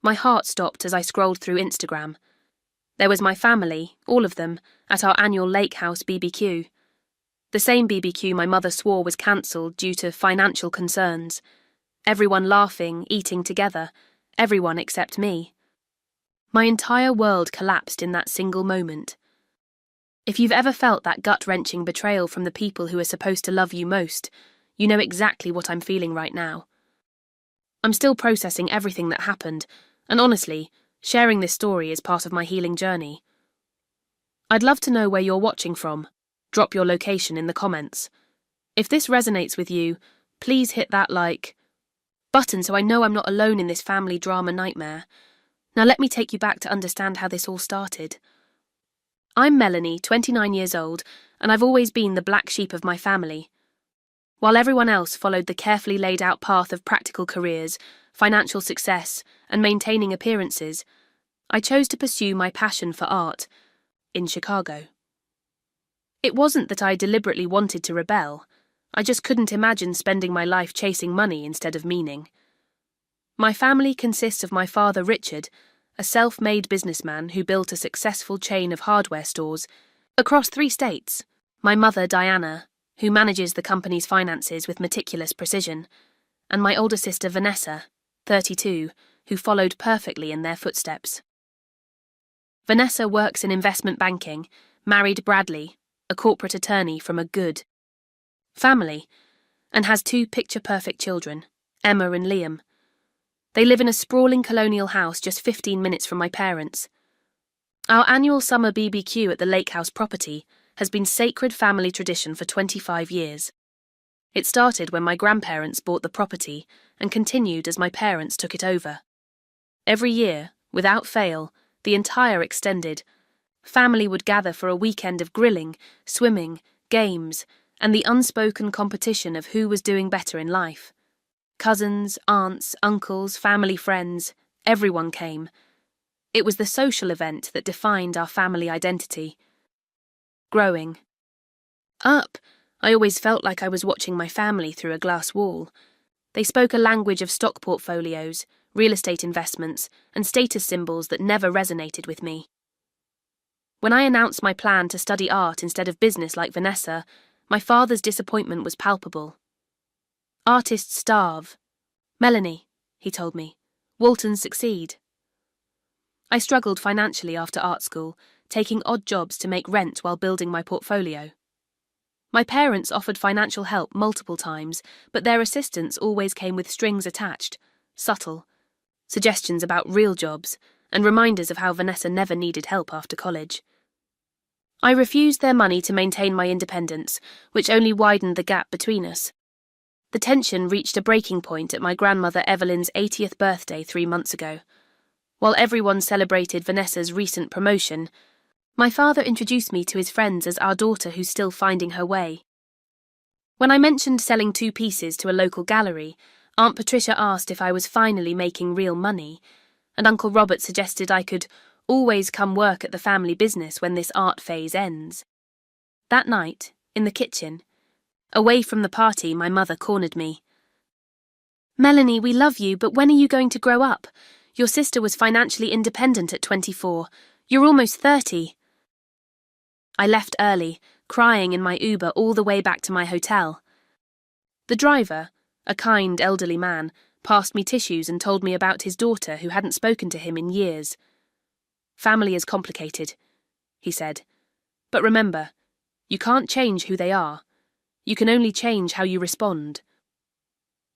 My heart stopped as I scrolled through Instagram. There was my family, all of them, at our annual lake house BBQ. The same BBQ my mother swore was cancelled due to financial concerns. Everyone laughing, eating together, everyone except me. My entire world collapsed in that single moment. If you've ever felt that gut-wrenching betrayal from the people who are supposed to love you most, you know exactly what I'm feeling right now. I'm still processing everything that happened, and honestly, sharing this story is part of my healing journey. I'd love to know where you're watching from. Drop your location in the comments. If this resonates with you, please hit that like button so I know I'm not alone in this family drama nightmare. Now let me take you back to understand how this all started. I'm Melanie, 29 years old, and I've always been the black sheep of my family. While everyone else followed the carefully laid out path of practical careers, financial success, and maintaining appearances, I chose to pursue my passion for art in Chicago. It wasn't that I deliberately wanted to rebel. I just couldn't imagine spending my life chasing money instead of meaning. My family consists of my father Richard, a self-made businessman who built a successful chain of hardware stores across 3 states, my mother Diana, who manages the company's finances with meticulous precision, and my older sister Vanessa, 32, who followed perfectly in their footsteps. Vanessa works in investment banking, married Bradley, a corporate attorney from a good family, and has 2 picture-perfect children, Emma and Liam. They live in a sprawling colonial house just 15 minutes from my parents. Our annual summer BBQ at the lake house property has been sacred family tradition for 25 years. It started when my grandparents bought the property and continued as my parents took it over. Every year, without fail, the entire extended family would gather for a weekend of grilling, swimming, games, and the unspoken competition of who was doing better in life. Cousins, aunts, uncles, family friends, everyone came. It was the social event that defined our family identity. Growing up, I always felt like I was watching my family through a glass wall. They spoke a language of stock portfolios, real estate investments, and status symbols that never resonated with me. When I announced my plan to study art instead of business like Vanessa, my father's disappointment was palpable. Artists starve. Melanie, he told me, Waltons succeed. I struggled financially after art school, taking odd jobs to make rent while building my portfolio. My parents offered financial help multiple times, but their assistance always came with strings attached, subtle, suggestions about real jobs, and reminders of how Vanessa never needed help after college. I refused their money to maintain my independence, which only widened the gap between us. The tension reached a breaking point at my grandmother Evelyn's 80th birthday 3 months ago. While everyone celebrated Vanessa's recent promotion, my father introduced me to his friends as our daughter who's still finding her way. When I mentioned selling 2 pieces to a local gallery, Aunt Patricia asked if I was finally making real money, and Uncle Robert suggested I could always come work at the family business when this art phase ends. That night, in the kitchen, away from the party, my mother cornered me. "Melanie, we love you, but when are you going to grow up? Your sister was financially independent at 24. You're almost 30. I left early, crying in my Uber all the way back to my hotel. The driver, a kind elderly man, passed me tissues and told me about his daughter who hadn't spoken to him in years. "Family is complicated," he said. "But remember, you can't change who they are. You can only change how you respond."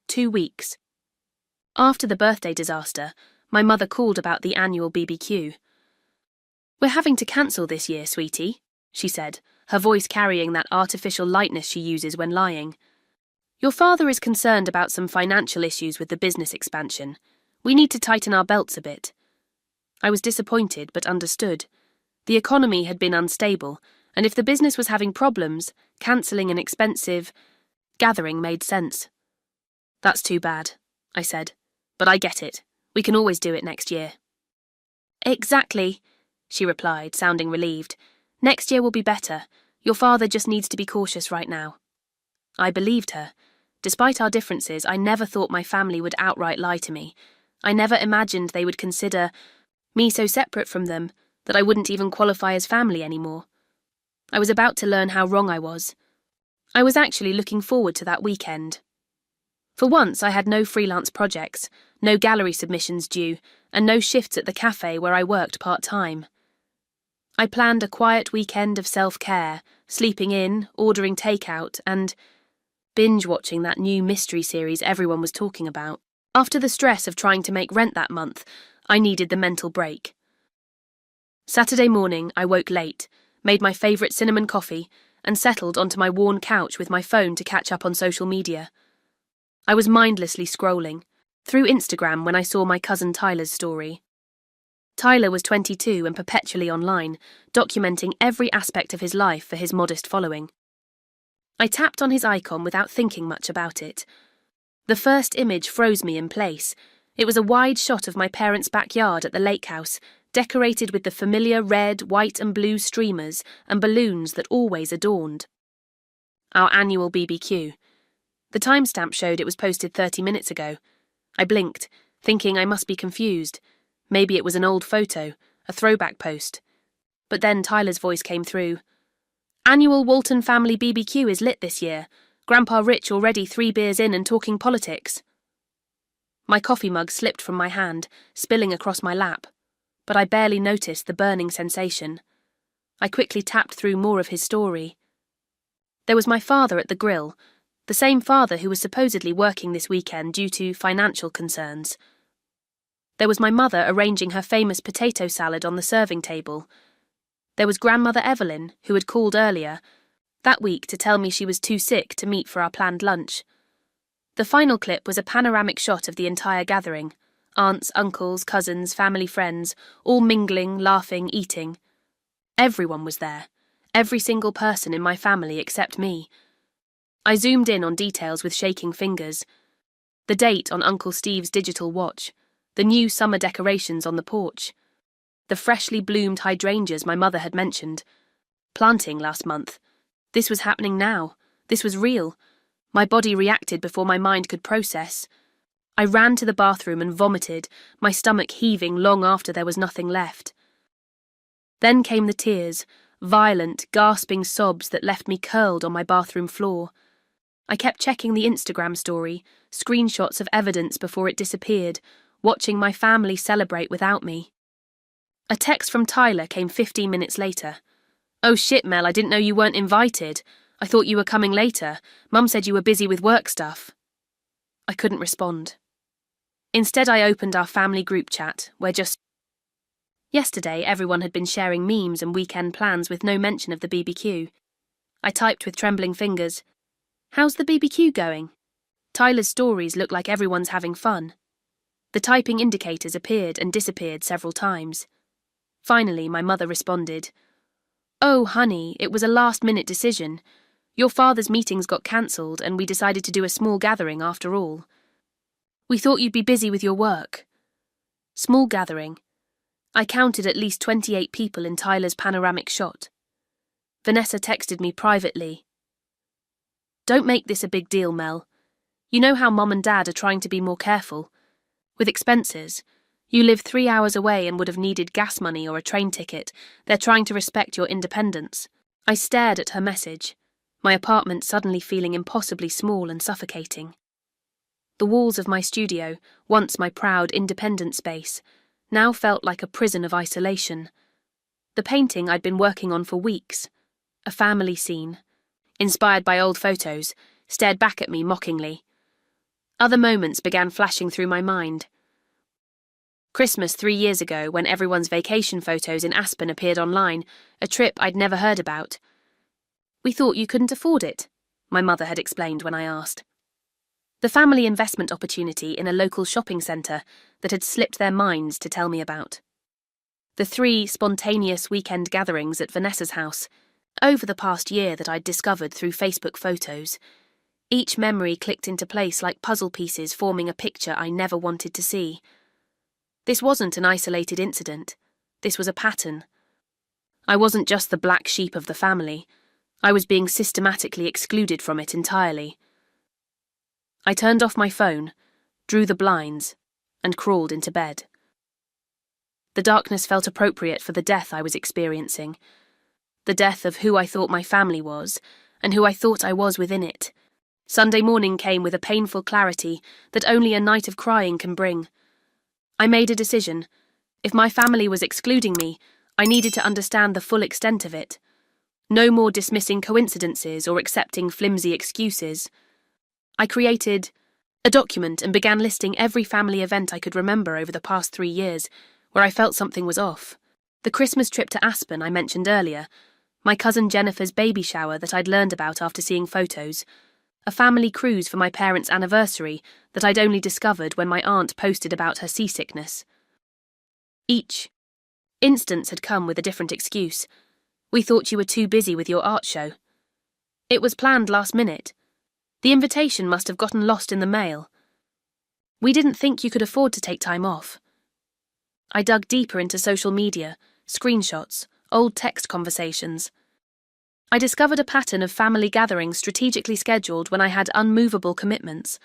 2 weeks. After the birthday disaster, my mother called about the annual BBQ. "We're having to cancel this year, sweetie," she said, her voice carrying that artificial lightness she uses when lying. "Your father is concerned about some financial issues with the business expansion. We need to tighten our belts a bit." I was disappointed but understood. The economy had been unstable, and if the business was having problems, cancelling an expensive gathering made sense. "That's too bad," I said. "But I get it. We can always do it next year." "Exactly," she replied, sounding relieved. "Next year will be better. Your father just needs to be cautious right now." I believed her. Despite our differences, I never thought my family would outright lie to me. I never imagined they would consider me so separate from them that I wouldn't even qualify as family anymore. I was about to learn how wrong I was. I was actually looking forward to that weekend. For once, I had no freelance projects, no gallery submissions due, and no shifts at the cafe where I worked part-time. I planned a quiet weekend of self-care, sleeping in, ordering takeout, and binge-watching that new mystery series everyone was talking about. After the stress of trying to make rent that month, I needed the mental break. Saturday morning, I woke late, made my favourite cinnamon coffee, and settled onto my worn couch with my phone to catch up on social media. I was mindlessly scrolling through Instagram when I saw my cousin Tyler's story. Tyler was 22 and perpetually online, documenting every aspect of his life for his modest following. I tapped on his icon without thinking much about it. The first image froze me in place. It was a wide shot of my parents' backyard at the lake house, decorated with the familiar red, white and blue streamers and balloons that always adorned our annual BBQ. The timestamp showed it was posted 30 minutes ago. I blinked, thinking I must be confused. Maybe it was an old photo, a throwback post. But then Tyler's voice came through. Annual Walton family BBQ is lit this year. Grandpa Rich already 3 beers in and talking politics. My coffee mug slipped from my hand, spilling across my lap. But I barely noticed the burning sensation. I quickly tapped through more of his story. There was my father at the grill, the same father who was supposedly working this weekend due to financial concerns. There was my mother arranging her famous potato salad on the serving table. There was grandmother Evelyn, who had called earlier that week to tell me she was too sick to meet for our planned lunch. The final clip was a panoramic shot of the entire gathering. Aunts, uncles, cousins, family friends, all mingling, laughing, eating. Everyone was there. Every single person in my family except me. I zoomed in on details with shaking fingers. The date on Uncle Steve's digital watch. The new summer decorations on the porch. The freshly bloomed hydrangeas my mother had mentioned. Planting last month. This was happening now. This was real. My body reacted before my mind could process. I ran to the bathroom and vomited, my stomach heaving long after there was nothing left. Then came the tears, violent, gasping sobs that left me curled on my bathroom floor. I kept checking the Instagram story, screenshots of evidence before it disappeared, watching my family celebrate without me. A text from Tyler came 15 minutes later. "Oh shit, Mel, I didn't know you weren't invited. I thought you were coming later. Mum said you were busy with work stuff." I couldn't respond. Instead, I opened our family group chat, where yesterday everyone had been sharing memes and weekend plans with no mention of the BBQ. I typed with trembling fingers, "How's the BBQ going?" Tyler's stories look like everyone's having fun. The typing indicators appeared and disappeared several times. Finally, my mother responded, "Oh, honey, it was a last-minute decision. Your father's meetings got cancelled and we decided to do a small gathering after all. We thought you'd be busy with your work." Small gathering. I counted at least 28 people in Tyler's panoramic shot. Vanessa texted me privately. "Don't make this a big deal, Mel. You know how Mom and Dad are trying to be more careful. With expenses, you live 3 hours away and would have needed gas money or a train ticket. They're trying to respect your independence." I stared at her message, my apartment suddenly feeling impossibly small and suffocating. The walls of my studio, once my proud, independent space, now felt like a prison of isolation. The painting I'd been working on for weeks, a family scene, inspired by old photos, stared back at me mockingly. Other moments began flashing through my mind. Christmas 3 years ago, when everyone's vacation photos in Aspen appeared online, a trip I'd never heard about. "We thought you couldn't afford it," my mother had explained when I asked. The family investment opportunity in a local shopping centre that had slipped their minds to tell me about. The 3 spontaneous weekend gatherings at Vanessa's house, over the past year that I'd discovered through Facebook photos. Each memory clicked into place like puzzle pieces forming a picture I never wanted to see. This wasn't an isolated incident. This was a pattern. I wasn't just the black sheep of the family. I was being systematically excluded from it entirely. I turned off my phone, drew the blinds, and crawled into bed. The darkness felt appropriate for the death I was experiencing, the death of who I thought my family was, and who I thought I was within it. Sunday morning came with a painful clarity that only a night of crying can bring. I made a decision. If my family was excluding me, I needed to understand the full extent of it. No more dismissing coincidences or accepting flimsy excuses. I created a document and began listing every family event I could remember over the past 3 years where I felt something was off. The Christmas trip to Aspen I mentioned earlier, my cousin Jennifer's baby shower that I'd learned about after seeing photos, a family cruise for my parents' anniversary that I'd only discovered when my aunt posted about her seasickness. Each instance had come with a different excuse. We thought you were too busy with your art show. It was planned last minute. The invitation must have gotten lost in the mail. We didn't think you could afford to take time off. I dug deeper into social media, screenshots, old text conversations. I discovered a pattern of family gatherings strategically scheduled when I had unmovable commitments,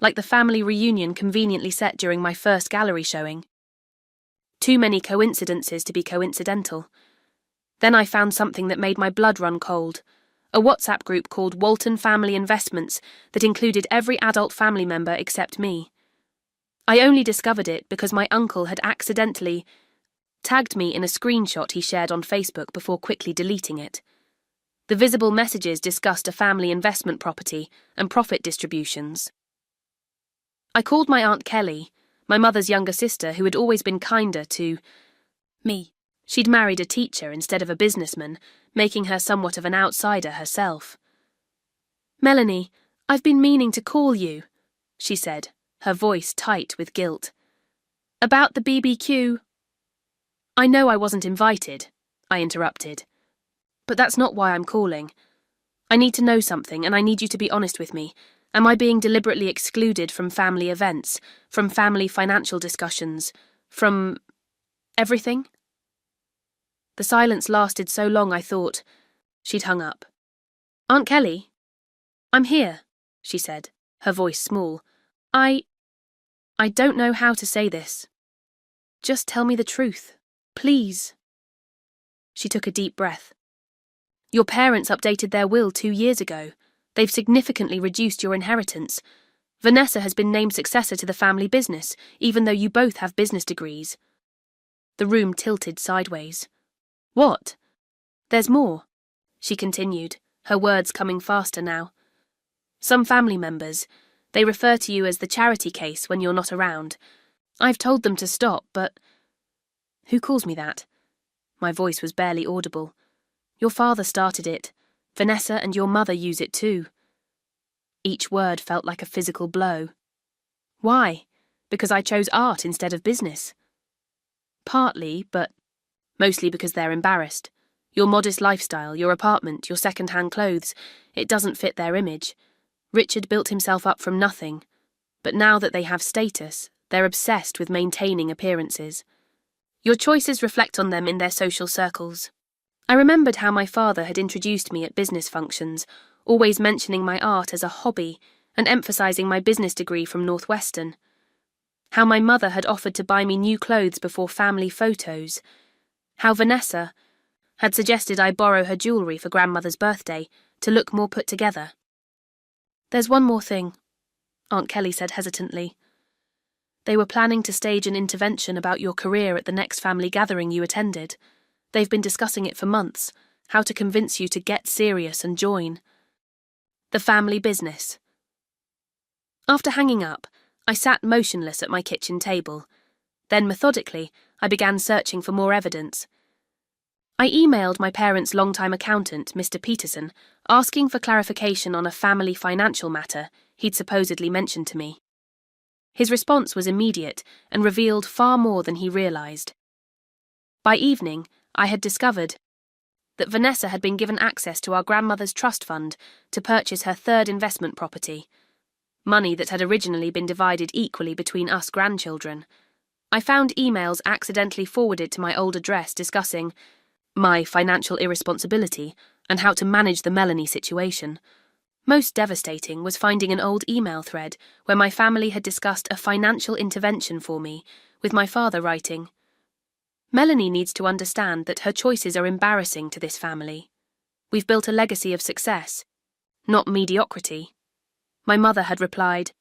like the family reunion conveniently set during my first gallery showing. Too many coincidences to be coincidental. Then I found something that made my blood run cold, a WhatsApp group called Walton Family Investments that included every adult family member except me. I only discovered it because my uncle had accidentally tagged me in a screenshot he shared on Facebook before quickly deleting it. The visible messages discussed a family investment property and profit distributions. I called my Aunt Kelly, my mother's younger sister who had always been kinder to me. She'd married a teacher instead of a businessman, making her somewhat of an outsider herself. "Melanie, I've been meaning to call you," she said, her voice tight with guilt. "About the BBQ." "I know I wasn't invited," I interrupted. "But that's not why I'm calling. I need to know something, and I need you to be honest with me. Am I being deliberately excluded from family events, from family financial discussions, from everything?" The silence lasted so long I thought she'd hung up. "Aunt Kelly?" "I'm here," she said, her voice small. I don't know how to say this. Just tell me the truth, please." She took a deep breath. "Your parents updated their will 2 years ago. They've significantly reduced your inheritance. Vanessa has been named successor to the family business, even though you both have business degrees." The room tilted sideways. "What?" "There's more," she continued, her words coming faster now. "Some family members, they refer to you as the charity case when you're not around. I've told them to stop, but—" "Who calls me that?" My voice was barely audible. "Your father started it. Vanessa and your mother use it too." Each word felt like a physical blow. "Why? Because I chose art instead of business?" "Partly, but mostly because they're embarrassed. Your modest lifestyle, your apartment, your second-hand clothes, it doesn't fit their image. Richard built himself up from nothing, but now that they have status, they're obsessed with maintaining appearances. Your choices reflect on them in their social circles." I remembered how my father had introduced me at business functions, always mentioning my art as a hobby and emphasising my business degree from Northwestern. How my mother had offered to buy me new clothes before family photos. How Vanessa had suggested I borrow her jewellery for grandmother's birthday to look more put together. "There's one more thing," Aunt Kelly said hesitantly. "They were planning to stage an intervention about your career at the next family gathering you attended. They've been discussing it for months, how to convince you to get serious and join. The family business." After hanging up, I sat motionless at my kitchen table. Then, methodically, I began searching for more evidence. I emailed my parents' longtime accountant, Mr. Peterson, asking for clarification on a family financial matter he'd supposedly mentioned to me. His response was immediate and revealed far more than he realised. By evening, I had discovered that Vanessa had been given access to our grandmother's trust fund to purchase her third investment property, money that had originally been divided equally between us grandchildren. I found emails accidentally forwarded to my old address discussing my financial irresponsibility and how to manage the Melanie situation. Most devastating was finding an old email thread where my family had discussed a financial intervention for me, with my father writing, "Melanie needs to understand that her choices are embarrassing to this family. We've built a legacy of success, not mediocrity." My mother had replied,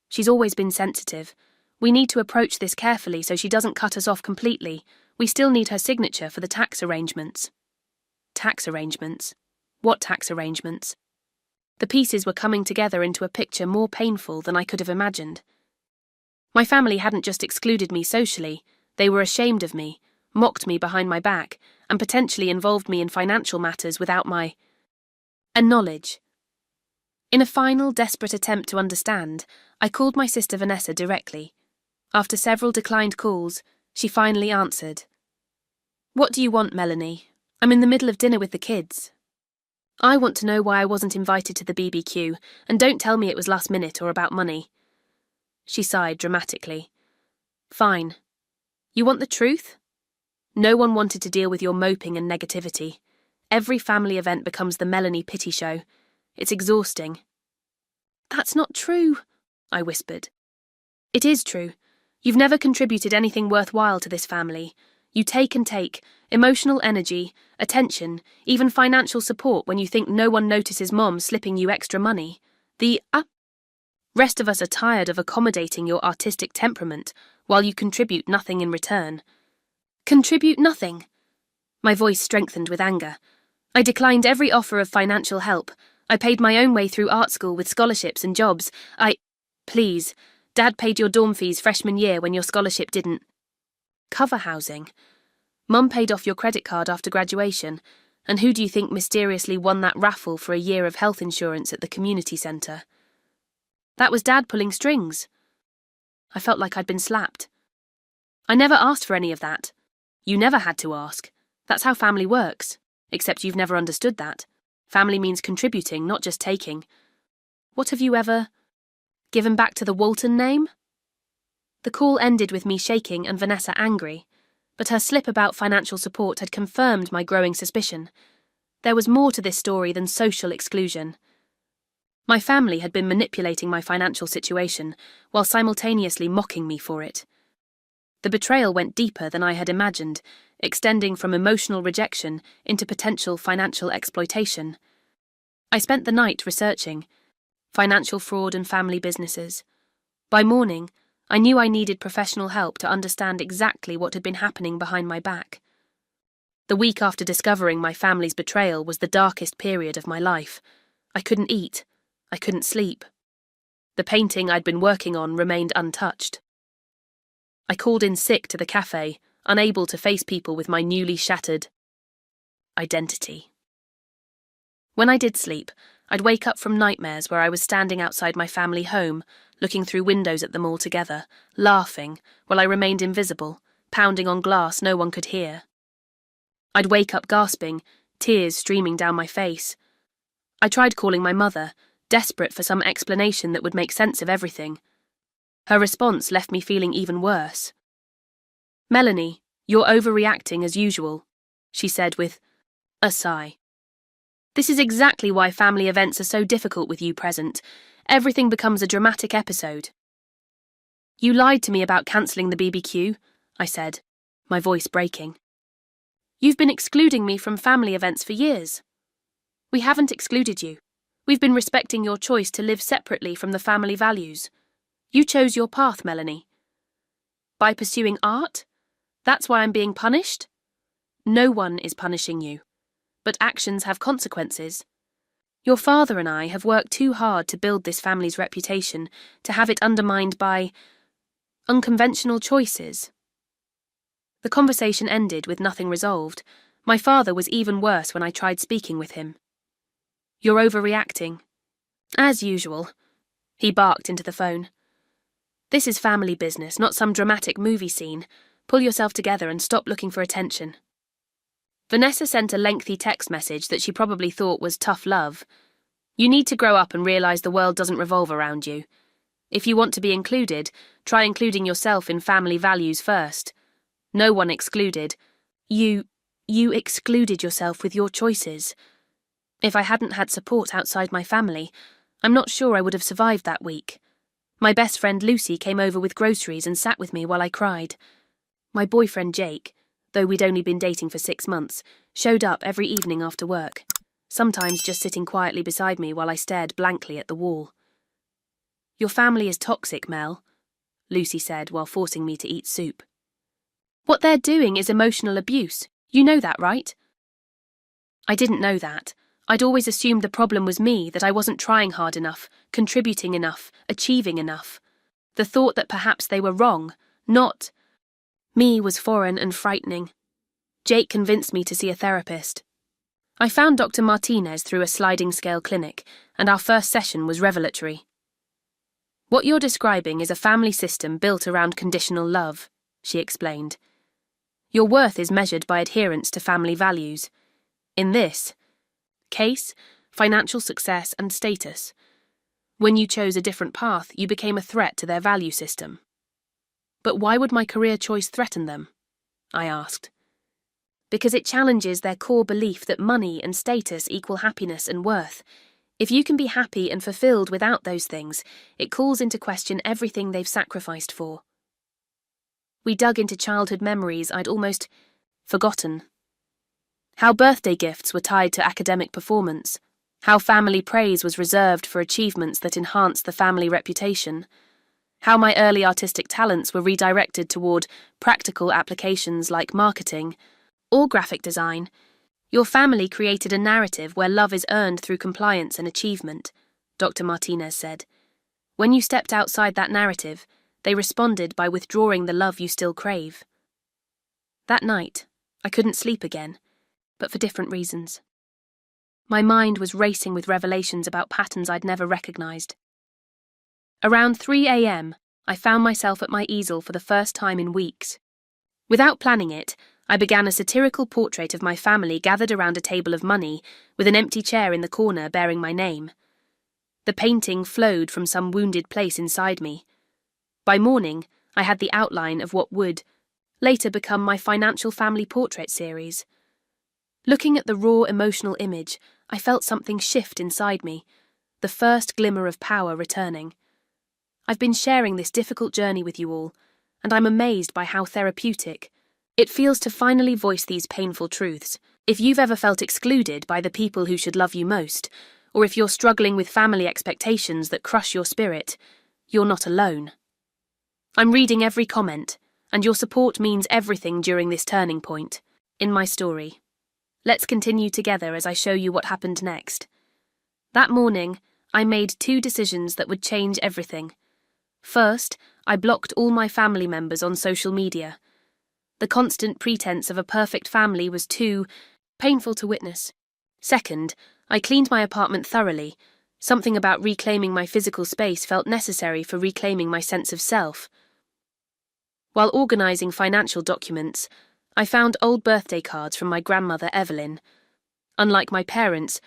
"She's always been sensitive. We need to approach this carefully so she doesn't cut us off completely. We still need her signature for the tax arrangements." Tax arrangements? What tax arrangements? The pieces were coming together into a picture more painful than I could have imagined. My family hadn't just excluded me socially, they were ashamed of me, mocked me behind my back, and potentially involved me in financial matters without my knowledge. In a final, desperate attempt to understand, I called my sister Vanessa directly. After several declined calls, she finally answered. "What do you want, Melanie? I'm in the middle of dinner with the kids. I want to know why I wasn't invited to the BBQ, and don't tell me it was last minute or about money." She sighed dramatically. "Fine. You want the truth? No one wanted to deal with your moping and negativity. Every family event becomes the Melanie pity show. It's exhausting." "That's not true," I whispered. "It is true. You've never contributed anything worthwhile to this family. You take and take, emotional energy, attention, even financial support when you think no one notices Mom slipping you extra money. The rest of us are tired of accommodating your artistic temperament while you contribute nothing in return." "Contribute nothing?" My voice strengthened with anger. "I declined every offer of financial help. I paid my own way through art school with scholarships and jobs. Please, Dad paid your dorm fees freshman year when your scholarship didn't cover housing. Mum paid off your credit card after graduation, and who do you think mysteriously won that raffle for a year of health insurance at the community centre? That was Dad pulling strings." I felt like I'd been slapped. "I never asked for any of that. You never had to ask. That's how family works, except you've never understood that. Family means contributing, not just taking. What have you ever given back to the Walton name?" The call ended with me shaking and Vanessa angry, but her slip about financial support had confirmed my growing suspicion. There was more to this story than social exclusion. My family had been manipulating my financial situation while simultaneously mocking me for it. The betrayal went deeper than I had imagined, extending from emotional rejection into potential financial exploitation. I spent the night researching financial fraud and family businesses. By morning, I knew I needed professional help to understand exactly what had been happening behind my back. The week after discovering my family's betrayal was the darkest period of my life. I couldn't eat. I couldn't sleep. The painting I'd been working on remained untouched. I called in sick to the cafe, unable to face people with my newly shattered identity. When I did sleep, I'd wake up from nightmares where I was standing outside my family home, looking through windows at them all together, laughing, while I remained invisible, pounding on glass no one could hear. I'd wake up gasping, tears streaming down my face. I tried calling my mother, desperate for some explanation that would make sense of everything. Her response left me feeling even worse. "Melanie, you're overreacting as usual," she said with a sigh. "This is exactly why family events are so difficult with you present. Everything becomes a dramatic episode." "You lied to me about cancelling the BBQ," I said, my voice breaking. "You've been excluding me from family events for years." "We haven't excluded you. We've been respecting your choice to live separately from the family values. You chose your path, Melanie." "By pursuing art? That's why I'm being punished?" "No one is punishing you. But actions have consequences. Your father and I have worked too hard to build this family's reputation, to have it undermined by unconventional choices." The conversation ended with nothing resolved. My father was even worse when I tried speaking with him. "You're overreacting." "As usual." He barked into the phone. "This is family business, not some dramatic movie scene. Pull yourself together and stop looking for attention." Vanessa sent a lengthy text message that she probably thought was tough love. "You need to grow up and realise the world doesn't revolve around you. If you want to be included, try including yourself in family values first. No one excluded. You excluded yourself with your choices." If I hadn't had support outside my family, I'm not sure I would have survived that week. My best friend Lucy came over with groceries and sat with me while I cried. My boyfriend Jake, though we'd only been dating for 6 months, showed up every evening after work, sometimes just sitting quietly beside me while I stared blankly at the wall. "Your family is toxic, Mel," Lucy said while forcing me to eat soup. "What they're doing is emotional abuse. You know that, right?" I didn't know that. I'd always assumed the problem was me, that I wasn't trying hard enough, contributing enough, achieving enough. The thought that perhaps they were wrong, not me, was foreign and frightening. Jake convinced me to see a therapist. I found Dr. Martinez through a sliding scale clinic, and our first session was revelatory. "What you're describing is a family system built around conditional love," she explained. "Your worth is measured by adherence to family values. In this case, financial success and status. When you chose a different path, you became a threat to their value system." "But why would my career choice threaten them?" I asked. "Because it challenges their core belief that money and status equal happiness and worth. If you can be happy and fulfilled without those things, it calls into question everything they've sacrificed for." We dug into childhood memories I'd almost forgotten. How birthday gifts were tied to academic performance, how family praise was reserved for achievements that enhanced the family reputation, how my early artistic talents were redirected toward practical applications like marketing or graphic design. "Your family created a narrative where love is earned through compliance and achievement," Dr. Martinez said. "When you stepped outside that narrative, they responded by withdrawing the love you still crave." That night, I couldn't sleep again, but for different reasons. My mind was racing with revelations about patterns I'd never recognized. Around 3 a.m., I found myself at my easel for the first time in weeks. Without planning it, I began a satirical portrait of my family gathered around a table of money, with an empty chair in the corner bearing my name. The painting flowed from some wounded place inside me. By morning, I had the outline of what would later become my financial family portrait series. Looking at the raw emotional image, I felt something shift inside me, the first glimmer of power returning. I've been sharing this difficult journey with you all, and I'm amazed by how therapeutic it feels to finally voice these painful truths. If you've ever felt excluded by the people who should love you most, or if you're struggling with family expectations that crush your spirit, you're not alone. I'm reading every comment, and your support means everything during this turning point in my story. Let's continue together as I show you what happened next. That morning, I made 2 decisions that would change everything. First, I blocked all my family members on social media. The constant pretense of a perfect family was too painful to witness. Second, I cleaned my apartment thoroughly. Something about reclaiming my physical space felt necessary for reclaiming my sense of self. While organising financial documents, I found old birthday cards from my grandmother Evelyn. Unlike my parents'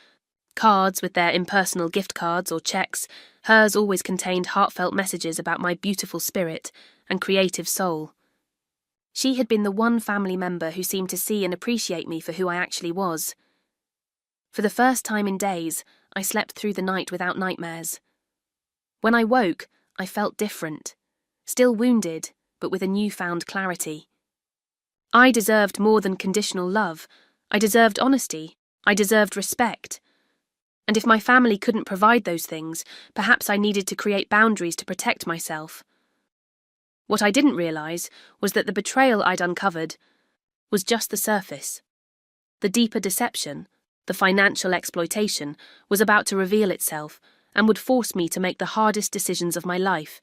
cards with their impersonal gift cards or checks, hers always contained heartfelt messages about my beautiful spirit and creative soul. She had been the one family member who seemed to see and appreciate me for who I actually was. For the first time in days, I slept through the night without nightmares. When I woke, I felt different, still wounded, but with a newfound clarity. I deserved more than conditional love. I deserved honesty. I deserved respect. And if my family couldn't provide those things, perhaps I needed to create boundaries to protect myself. What I didn't realise was that the betrayal I'd uncovered was just the surface. The deeper deception, the financial exploitation, was about to reveal itself and would force me to make the hardest decisions of my life.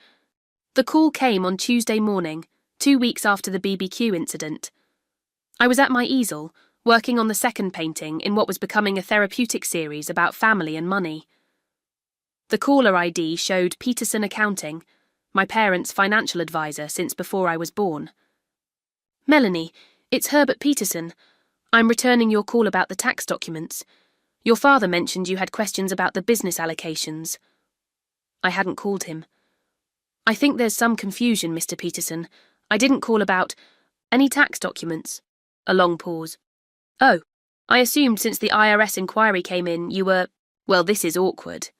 The call came on Tuesday morning, 2 weeks after the BBQ incident. I was at my easel, working on the second painting in what was becoming a therapeutic series about family and money. The caller ID showed Peterson Accounting, my parents' financial advisor since before I was born. "Melanie, it's Herbert Peterson. I'm returning your call about the tax documents. Your father mentioned you had questions about the business allocations." I hadn't called him. "I think there's some confusion, Mr. Peterson. I didn't call about any tax documents." A long pause. "Oh, I assumed since the IRS inquiry came in, you were… Well, this is awkward.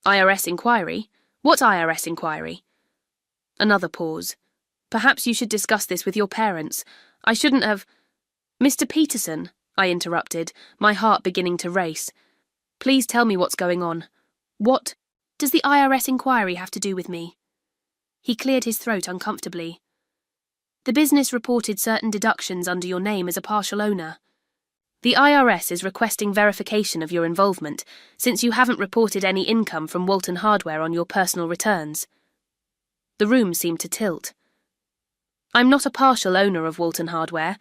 IRS inquiry? What IRS inquiry? Another pause. Perhaps you should discuss this with your parents. I shouldn't have… Mr. Peterson, I interrupted, my heart beginning to race. Please tell me what's going on. What does the IRS inquiry have to do with me? He cleared his throat uncomfortably. The business reported certain deductions under your name as a partial owner. The IRS is requesting verification of your involvement, since you haven't reported any income from Walton Hardware on your personal returns. The room seemed to tilt. I'm not a partial owner of Walton Hardware.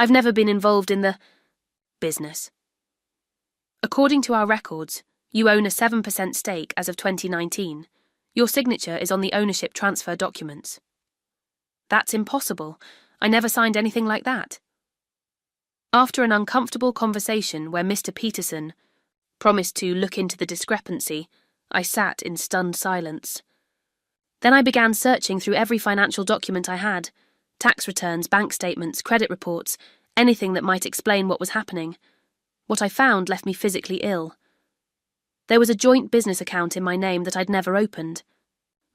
I've never been involved in the business. According to our records, you own a 7% stake as of 2019. Your signature is on the ownership transfer documents. That's impossible. I never signed anything like that. After an uncomfortable conversation where Mr. Peterson promised to look into the discrepancy, I sat in stunned silence. Then I began searching through every financial document I had, tax returns, bank statements, credit reports, anything that might explain what was happening. What I found left me physically ill. There was a joint business account in my name that I'd never opened.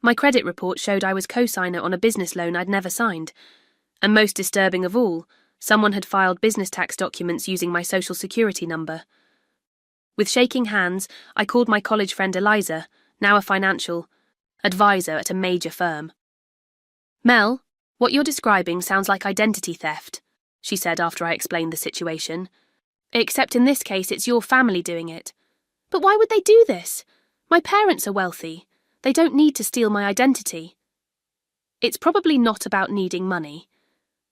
My credit report showed I was co-signer on a business loan I'd never signed. And most disturbing of all, someone had filed business tax documents using my social security number. With shaking hands, I called my college friend Eliza, now a financial advisor at a major firm. Mel, what you're describing sounds like identity theft, she said after I explained the situation. Except in this case it's your family doing it. But why would they do this? My parents are wealthy. They don't need to steal my identity. It's probably not about needing money.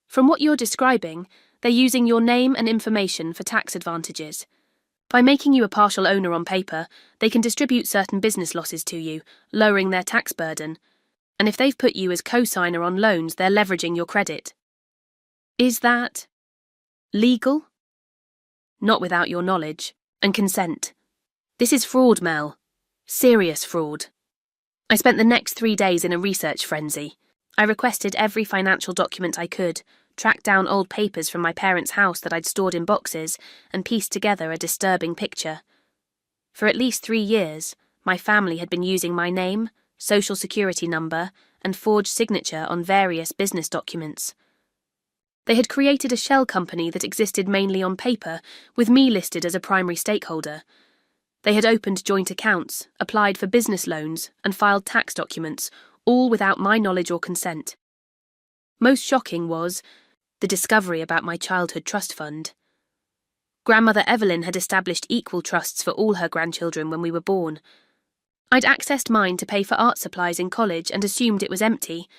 From what you're describing, they're using your name and information for tax advantages. By making you a partial owner on paper, they can distribute certain business losses to you, lowering their tax burden. And if they've put you as co-signer on loans, they're leveraging your credit. Is that legal? Not without your knowledge and consent. This is fraud, Mel. Serious fraud. I spent the next 3 days in a research frenzy. I requested every financial document I could, tracked down old papers from my parents' house that I'd stored in boxes, and pieced together a disturbing picture. For at least 3 years, my family had been using my name, social security number, and forged signature on various business documents. They had created a shell company that existed mainly on paper, with me listed as a primary stakeholder. They had opened joint accounts, applied for business loans, and filed tax documents, all without my knowledge or consent. Most shocking was the discovery about my childhood trust fund. Grandmother Evelyn had established equal trusts for all her grandchildren when we were born. I'd accessed mine to pay for art supplies in college and assumed it was empty.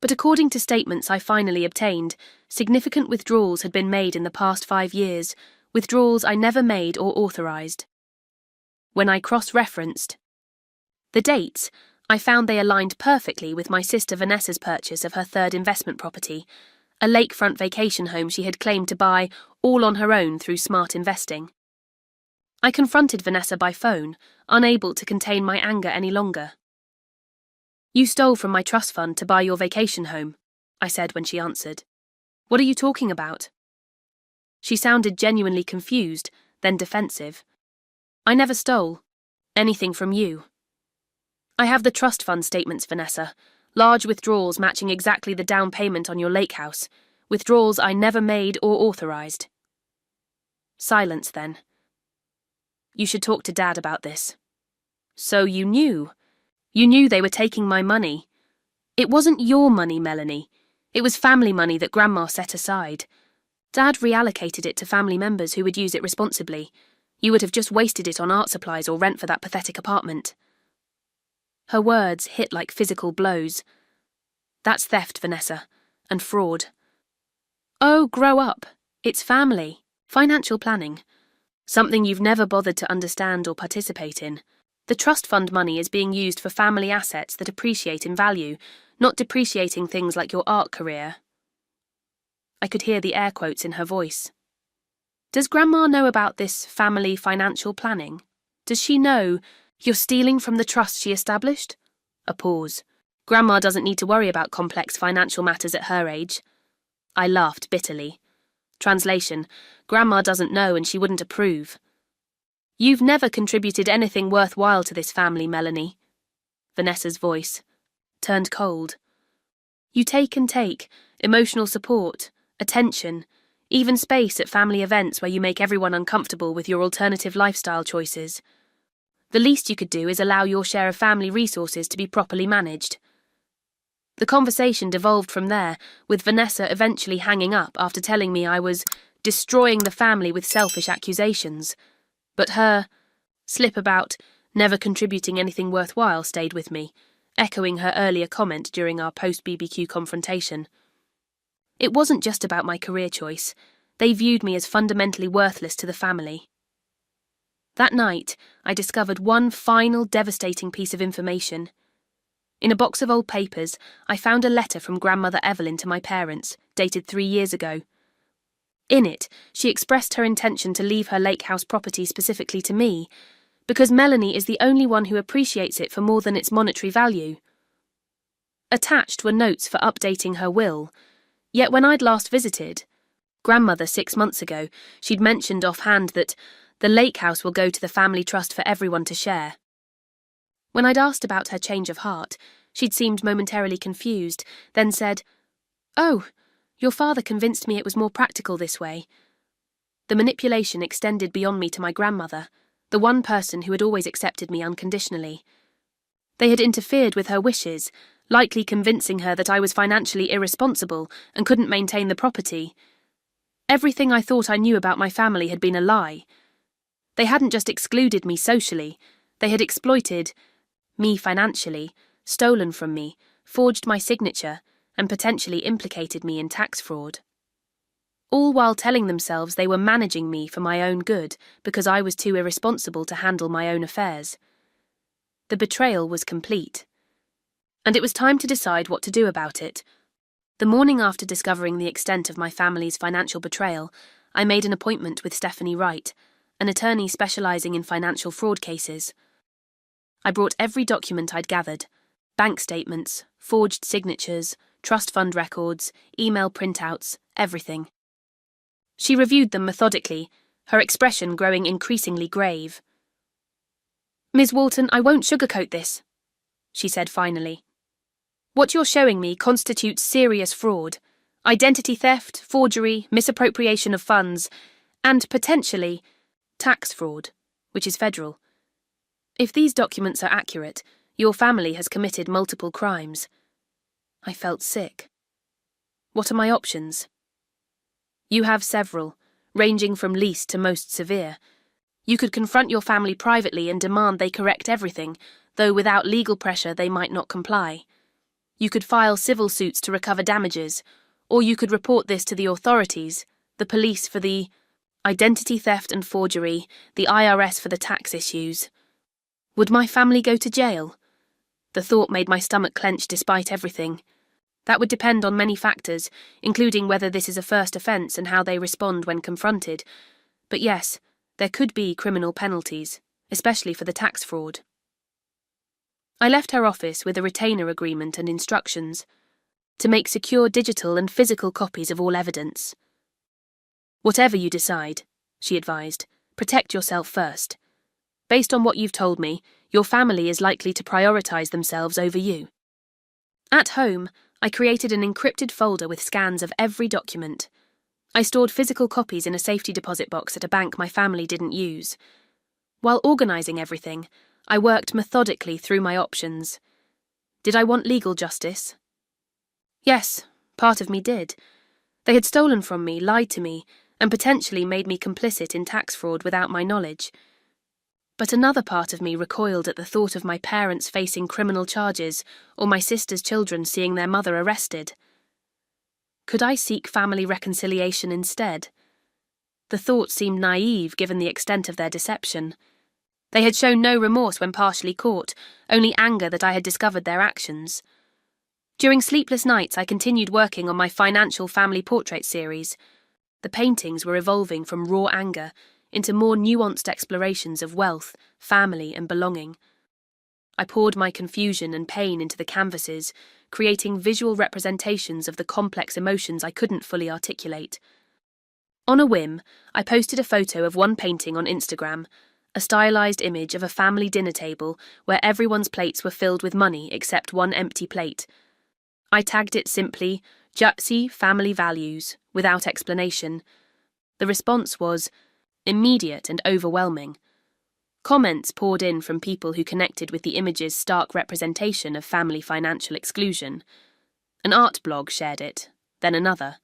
But according to statements I finally obtained, significant withdrawals had been made in the past 5 years, withdrawals I never made or authorised. When I cross-referenced the dates, I found they aligned perfectly with my sister Vanessa's purchase of her third investment property, a lakefront vacation home she had claimed to buy all on her own through smart investing. I confronted Vanessa by phone, unable to contain my anger any longer. You stole from my trust fund to buy your vacation home, I said when she answered. What are you talking about? She sounded genuinely confused, then defensive. I never stole anything from you. I have the trust fund statements, Vanessa. Large withdrawals matching exactly the down payment on your lake house. Withdrawals I never made or authorised. Silence then. You should talk to Dad about this. So you knew? You knew they were taking my money. It wasn't your money, Melanie. It was family money that Grandma set aside. Dad reallocated it to family members who would use it responsibly. You would have just wasted it on art supplies or rent for that pathetic apartment. Her words hit like physical blows. That's theft, Vanessa, and fraud. Oh, grow up. It's family. Financial planning. Something you've never bothered to understand or participate in. The trust fund money is being used for family assets that appreciate in value, not depreciating things like your art career. I could hear the air quotes in her voice. Does Grandma know about this family financial planning? Does she know you're stealing from the trust she established? A pause. Grandma doesn't need to worry about complex financial matters at her age. I laughed bitterly. Translation: Grandma doesn't know and she wouldn't approve. You've never contributed anything worthwhile to this family, Melanie. Vanessa's voice turned cold. You take and take, emotional support, attention, even space at family events where you make everyone uncomfortable with your alternative lifestyle choices. The least you could do is allow your share of family resources to be properly managed. The conversation devolved from there, with Vanessa eventually hanging up after telling me I was destroying the family with selfish accusations. But her slip about never contributing anything worthwhile stayed with me, echoing her earlier comment during our post-BBQ confrontation. It wasn't just about my career choice. They viewed me as fundamentally worthless to the family. That night, I discovered one final devastating piece of information. In a box of old papers, I found a letter from Grandmother Evelyn to my parents, dated 3 years ago. In it, she expressed her intention to leave her lake house property specifically to me, because Melanie is the only one who appreciates it for more than its monetary value. Attached were notes for updating her will, yet when I'd last visited Grandmother 6 months ago, she'd mentioned offhand that the lake house will go to the family trust for everyone to share. When I'd asked about her change of heart, she'd seemed momentarily confused, then said, "Oh, your father convinced me it was more practical this way." The manipulation extended beyond me to my grandmother, the one person who had always accepted me unconditionally. They had interfered with her wishes, likely convincing her that I was financially irresponsible and couldn't maintain the property. Everything I thought I knew about my family had been a lie. They hadn't just excluded me socially, they had exploited me financially, stolen from me, forged my signature, and potentially implicated me in tax fraud. All while telling themselves they were managing me for my own good because I was too irresponsible to handle my own affairs. The betrayal was complete. And it was time to decide what to do about it. The morning after discovering the extent of my family's financial betrayal, I made an appointment with Stephanie Wright, an attorney specialising in financial fraud cases. I brought every document I'd gathered: bank statements, forged signatures, trust fund records, email printouts, everything. She reviewed them methodically, her expression growing increasingly grave. "Ms. Walton, I won't sugarcoat this," she said finally. "What you're showing me constitutes serious fraud, identity theft, forgery, misappropriation of funds, and potentially tax fraud, which is federal. If these documents are accurate, your family has committed multiple crimes." I felt sick. "What are my options?" "You have several, ranging from least to most severe. You could confront your family privately and demand they correct everything, though without legal pressure they might not comply. You could file civil suits to recover damages, or you could report this to the authorities, the police for the identity theft and forgery, the IRS for the tax issues. Would my family go to jail? The thought made my stomach clench despite everything. That would depend on many factors, including whether this is a first offence and how they respond when confronted. But yes, there could be criminal penalties, especially for the tax fraud. I left her office with a retainer agreement and instructions to make secure digital and physical copies of all evidence. "Whatever you decide," she advised, "protect yourself first. Based on what you've told me, your family is likely to prioritise themselves over you." At home, I created an encrypted folder with scans of every document. I stored physical copies in a safety deposit box at a bank my family didn't use. While organising everything, I worked methodically through my options. Did I want legal justice? Yes, part of me did. They had stolen from me, lied to me, and potentially made me complicit in tax fraud without my knowledge. But another part of me recoiled at the thought of my parents facing criminal charges or my sister's children seeing their mother arrested. Could I seek family reconciliation instead? The thought seemed naive given the extent of their deception. They had shown no remorse when partially caught, only anger that I had discovered their actions. During sleepless nights, I continued working on my financial family portrait series. The paintings were evolving from raw anger into more nuanced explorations of wealth, family, and belonging. I poured my confusion and pain into the canvases, creating visual representations of the complex emotions I couldn't fully articulate. On a whim, I posted a photo of one painting on Instagram, a stylized image of a family dinner table where everyone's plates were filled with money except one empty plate. I tagged it simply, Japsi Family Values, without explanation. The response was immediate and overwhelming. Comments poured in from people who connected with the image's stark representation of family financial exclusion. An art blog shared it, then another.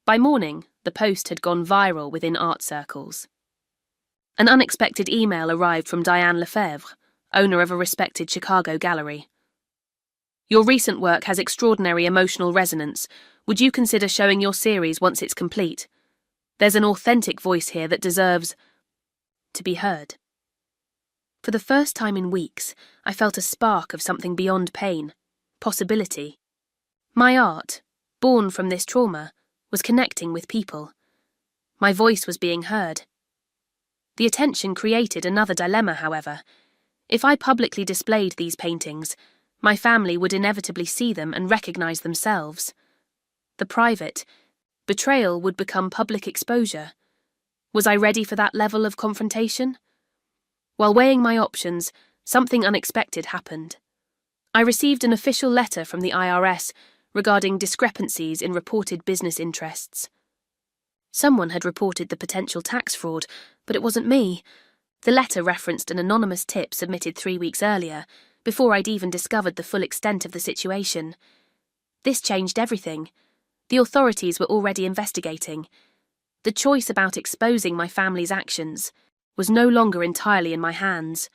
By morning, the post had gone viral within art circles. An unexpected email arrived from Diane Lefebvre, owner of a respected Chicago gallery. Your recent work has extraordinary emotional resonance. Would you consider showing your series once it's complete? There's an authentic voice here that deserves to be heard. For the first time in weeks, I felt a spark of something beyond pain, possibility. My art, born from this trauma, was connecting with people. My voice was being heard. The attention created another dilemma, however. If I publicly displayed these paintings, my family would inevitably see them and recognize themselves. The private betrayal would become public exposure. Was I ready for that level of confrontation? While weighing my options, something unexpected happened. I received an official letter from the IRS regarding discrepancies in reported business interests. Someone had reported the potential tax fraud, but it wasn't me. The letter referenced an anonymous tip submitted 3 weeks earlier, before I'd even discovered the full extent of the situation. This changed everything. The authorities were already investigating. The choice about exposing my family's actions was no longer entirely in my hands.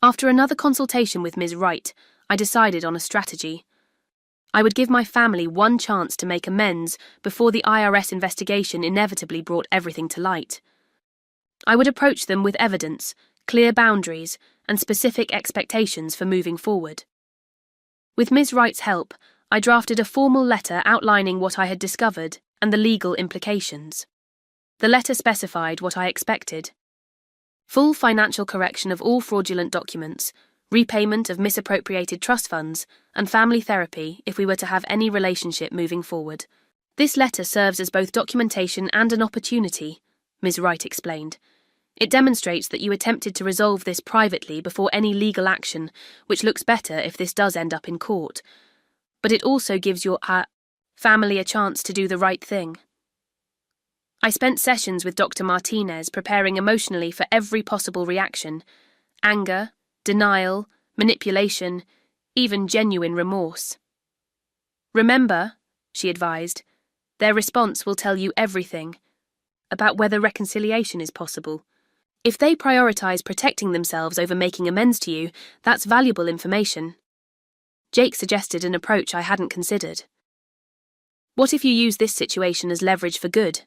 After another consultation with Ms. Wright, I decided on a strategy. I would give my family one chance to make amends before the IRS investigation inevitably brought everything to light. I would approach them with evidence, clear boundaries, and specific expectations for moving forward. With Ms. Wright's help, I drafted a formal letter outlining what I had discovered and the legal implications. The letter specified what I expected: full financial correction of all fraudulent documents, repayment of misappropriated trust funds, and family therapy if we were to have any relationship moving forward. This letter serves as both documentation and an opportunity, Ms. Wright explained. It demonstrates that you attempted to resolve this privately before any legal action, which looks better if this does end up in court. But it also gives your family a chance to do the right thing. I spent sessions with Dr. Martinez preparing emotionally for every possible reaction: anger, denial, manipulation, even genuine remorse. Remember, she advised, their response will tell you everything about whether reconciliation is possible. If they prioritize protecting themselves over making amends to you, that's valuable information. Jake suggested an approach I hadn't considered. What if you use this situation as leverage for good?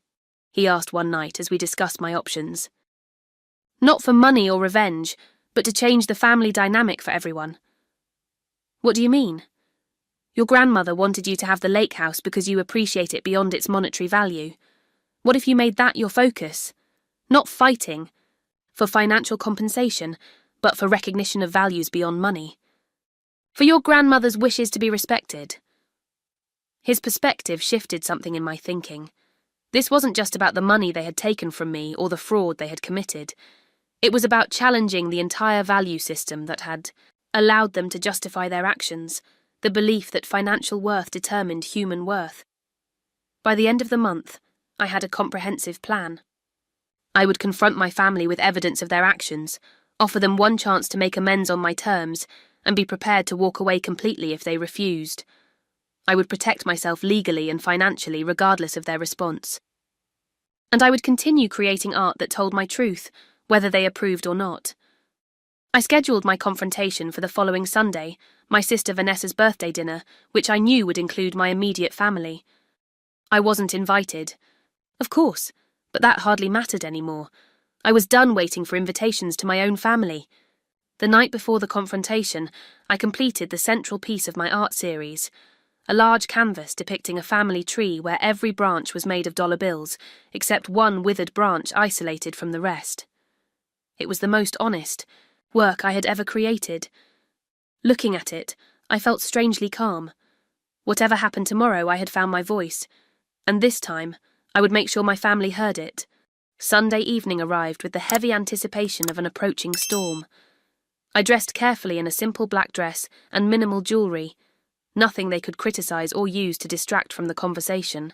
He asked one night as we discussed my options. Not for money or revenge, but to change the family dynamic for everyone. What do you mean? Your grandmother wanted you to have the lake house because you appreciate it beyond its monetary value. What if you made that your focus? Not fighting for financial compensation, but for recognition of values beyond money. For your grandmother's wishes to be respected. His perspective shifted something in my thinking. This wasn't just about the money they had taken from me or the fraud they had committed. It was about challenging the entire value system that had allowed them to justify their actions, the belief that financial worth determined human worth. By the end of the month, I had a comprehensive plan. I would confront my family with evidence of their actions, offer them one chance to make amends on my terms, and be prepared to walk away completely if they refused. I would protect myself legally and financially regardless of their response. And I would continue creating art that told my truth, whether they approved or not. I scheduled my confrontation for the following Sunday, my sister Vanessa's birthday dinner, which I knew would include my immediate family. I wasn't invited. Of course, but that hardly mattered anymore. I was done waiting for invitations to my own family. The night before the confrontation, I completed the central piece of my art series, a large canvas depicting a family tree where every branch was made of dollar bills, except one withered branch isolated from the rest. It was the most honest work I had ever created. Looking at it, I felt strangely calm. Whatever happened tomorrow, I had found my voice, and this time, I would make sure my family heard it. Sunday evening arrived with the heavy anticipation of an approaching storm. I dressed carefully in a simple black dress and minimal jewellery, nothing they could criticise or use to distract from the conversation.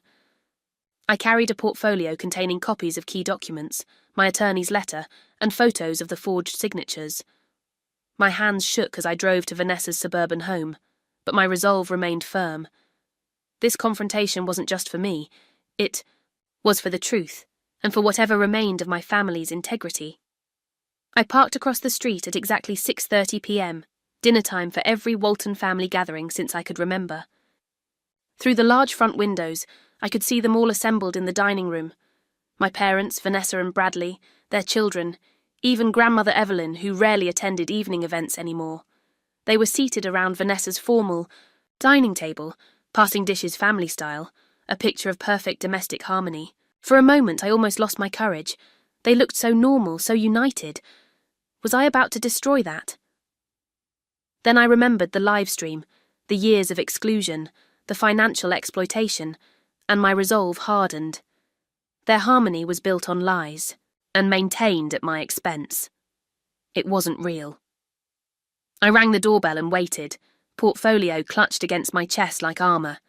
I carried a portfolio containing copies of key documents, my attorney's letter, and photos of the forged signatures. My hands shook as I drove to Vanessa's suburban home, but my resolve remained firm. This confrontation wasn't just for me, it was for the truth, and for whatever remained of my family's integrity. I parked across the street at exactly 6:30 p.m, dinner time for every Walton family gathering since I could remember. Through the large front windows, I could see them all assembled in the dining room. My parents, Vanessa and Bradley, their children, even grandmother Evelyn, who rarely attended evening events anymore. They were seated around Vanessa's formal dining table, passing dishes family style, a picture of perfect domestic harmony. For a moment I almost lost my courage. They looked so normal, so united. Was I about to destroy that? Then I remembered the live stream, the years of exclusion, the financial exploitation, and my resolve hardened. Their harmony was built on lies, and maintained at my expense. It wasn't real. I rang the doorbell and waited, portfolio clutched against my chest like armour.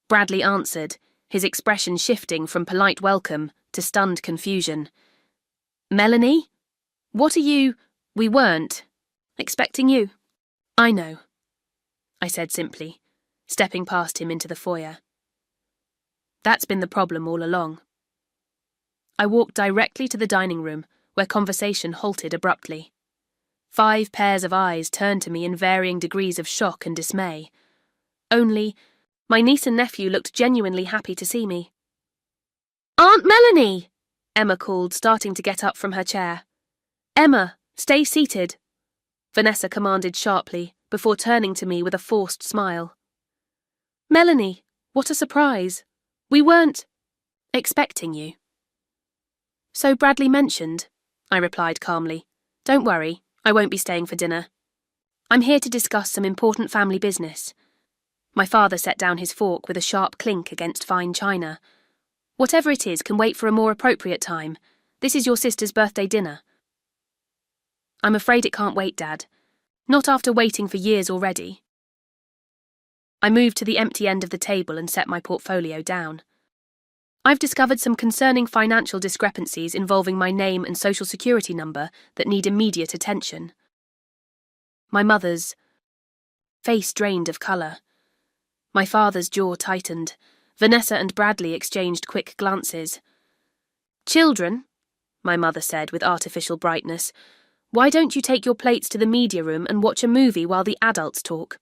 Bradley answered, his expression shifting from polite welcome to stunned confusion. "Melanie? What are you—" "We weren't expecting you." "I know," I said simply, stepping past him into the foyer. That's been the problem all along. I walked directly to the dining room, where conversation halted abruptly. 5 pairs of eyes turned to me in varying degrees of shock and dismay. Only, my niece and nephew looked genuinely happy to see me. "Aunt Melanie!" Emma called, starting to get up from her chair. "Emma, stay seated," Vanessa commanded sharply, before turning to me with a forced smile. "Melanie, what a surprise. We weren't expecting you." "So Bradley mentioned," I replied calmly. "Don't worry, I won't be staying for dinner. I'm here to discuss some important family business." My father set down his fork with a sharp clink against fine china. "Whatever it is can wait for a more appropriate time. This is your sister's birthday dinner." "I'm afraid it can't wait, Dad. Not after waiting for years already." I moved to the empty end of the table and set my portfolio down. "I've discovered some concerning financial discrepancies involving my name and social security number that need immediate attention." My mother's face drained of colour. My father's jaw tightened. Vanessa and Bradley exchanged quick glances. "Children," my mother said with artificial brightness, "why don't you take your plates to the media room and watch a movie while the adults talk?"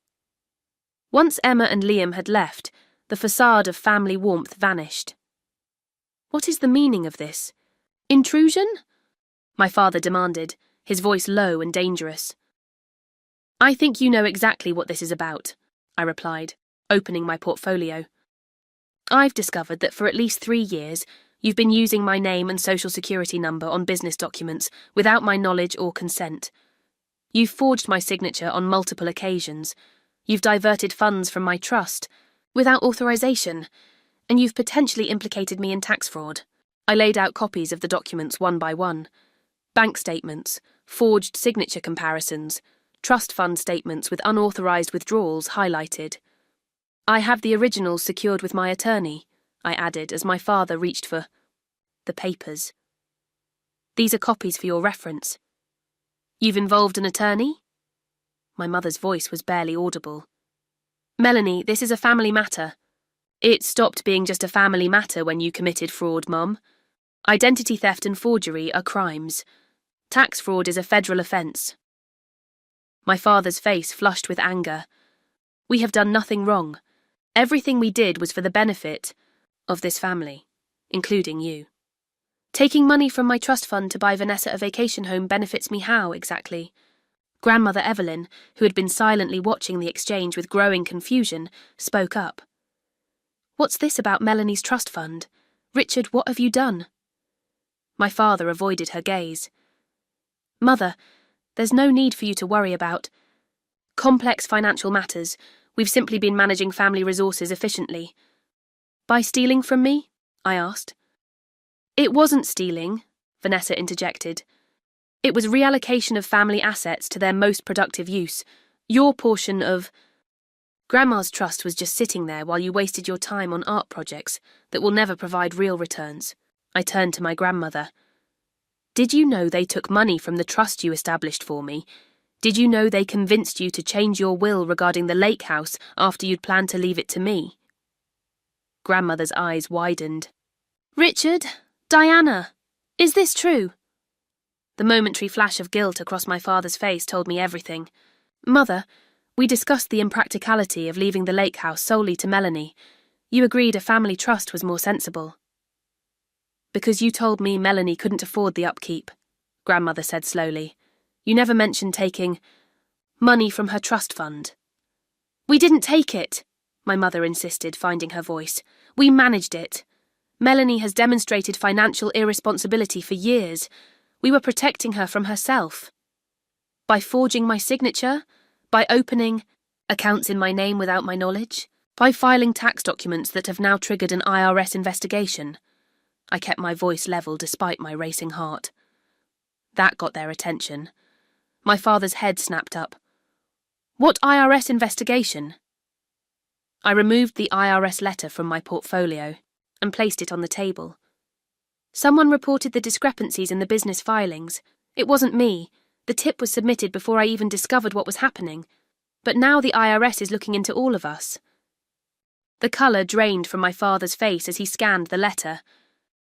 Once Emma and Liam had left, the facade of family warmth vanished. "What is the meaning of this? Intrusion?" my father demanded, his voice low and dangerous. "I think you know exactly what this is about," I replied, opening my portfolio. "I've discovered that for at least 3 years, you've been using my name and social security number on business documents without my knowledge or consent. You've forged my signature on multiple occasions. You've diverted funds from my trust without authorization, and you've potentially implicated me in tax fraud." I laid out copies of the documents one by one. Bank statements, forged signature comparisons, trust fund statements with unauthorized withdrawals highlighted. "I have the originals secured with my attorney," I added as my father reached for the papers. "These are copies for your reference." "You've involved an attorney?" My mother's voice was barely audible. "Melanie, this is a family matter." "It stopped being just a family matter when you committed fraud, Mom. Identity theft and forgery are crimes. Tax fraud is a federal offence." My father's face flushed with anger. "We have done nothing wrong. Everything we did was for the benefit of this family, including you. Taking money from my trust fund to buy Vanessa a vacation home benefits me how, exactly?" Grandmother Evelyn, who had been silently watching the exchange with growing confusion, spoke up. "What's this about Melanie's trust fund? Richard, what have you done?" My father avoided her gaze. "Mother, there's no need for you to worry about complex financial matters. We've simply been managing family resources efficiently." "By stealing from me?" I asked. It wasn't stealing, Vanessa interjected. It was reallocation of family assets to their most productive use. Your portion of... Grandma's trust was just sitting there while you wasted your time on art projects that will never provide real returns. I turned to my grandmother. Did you know they took money from the trust you established for me? Did you know they convinced you to change your will regarding the lake house after you'd planned to leave it to me? Grandmother's eyes widened. Richard, Diana, is this true? The momentary flash of guilt across my father's face told me everything. Mother, we discussed the impracticality of leaving the lake house solely to Melanie. You agreed a family trust was more sensible. Because you told me Melanie couldn't afford the upkeep, Grandmother said slowly. You never mentioned taking money from her trust fund. We didn't take it, my mother insisted, finding her voice. We managed it. Melanie has demonstrated financial irresponsibility for years. We were protecting her from herself. By forging my signature, by opening accounts in my name without my knowledge, by filing tax documents that have now triggered an IRS investigation. I kept my voice level despite my racing heart. That got their attention. My father's head snapped up. What IRS investigation? I removed the IRS letter from my portfolio and placed it on the table. Someone reported the discrepancies in the business filings. It wasn't me. The tip was submitted before I even discovered what was happening. But now the IRS is looking into all of us. The colour drained from my father's face as he scanned the letter.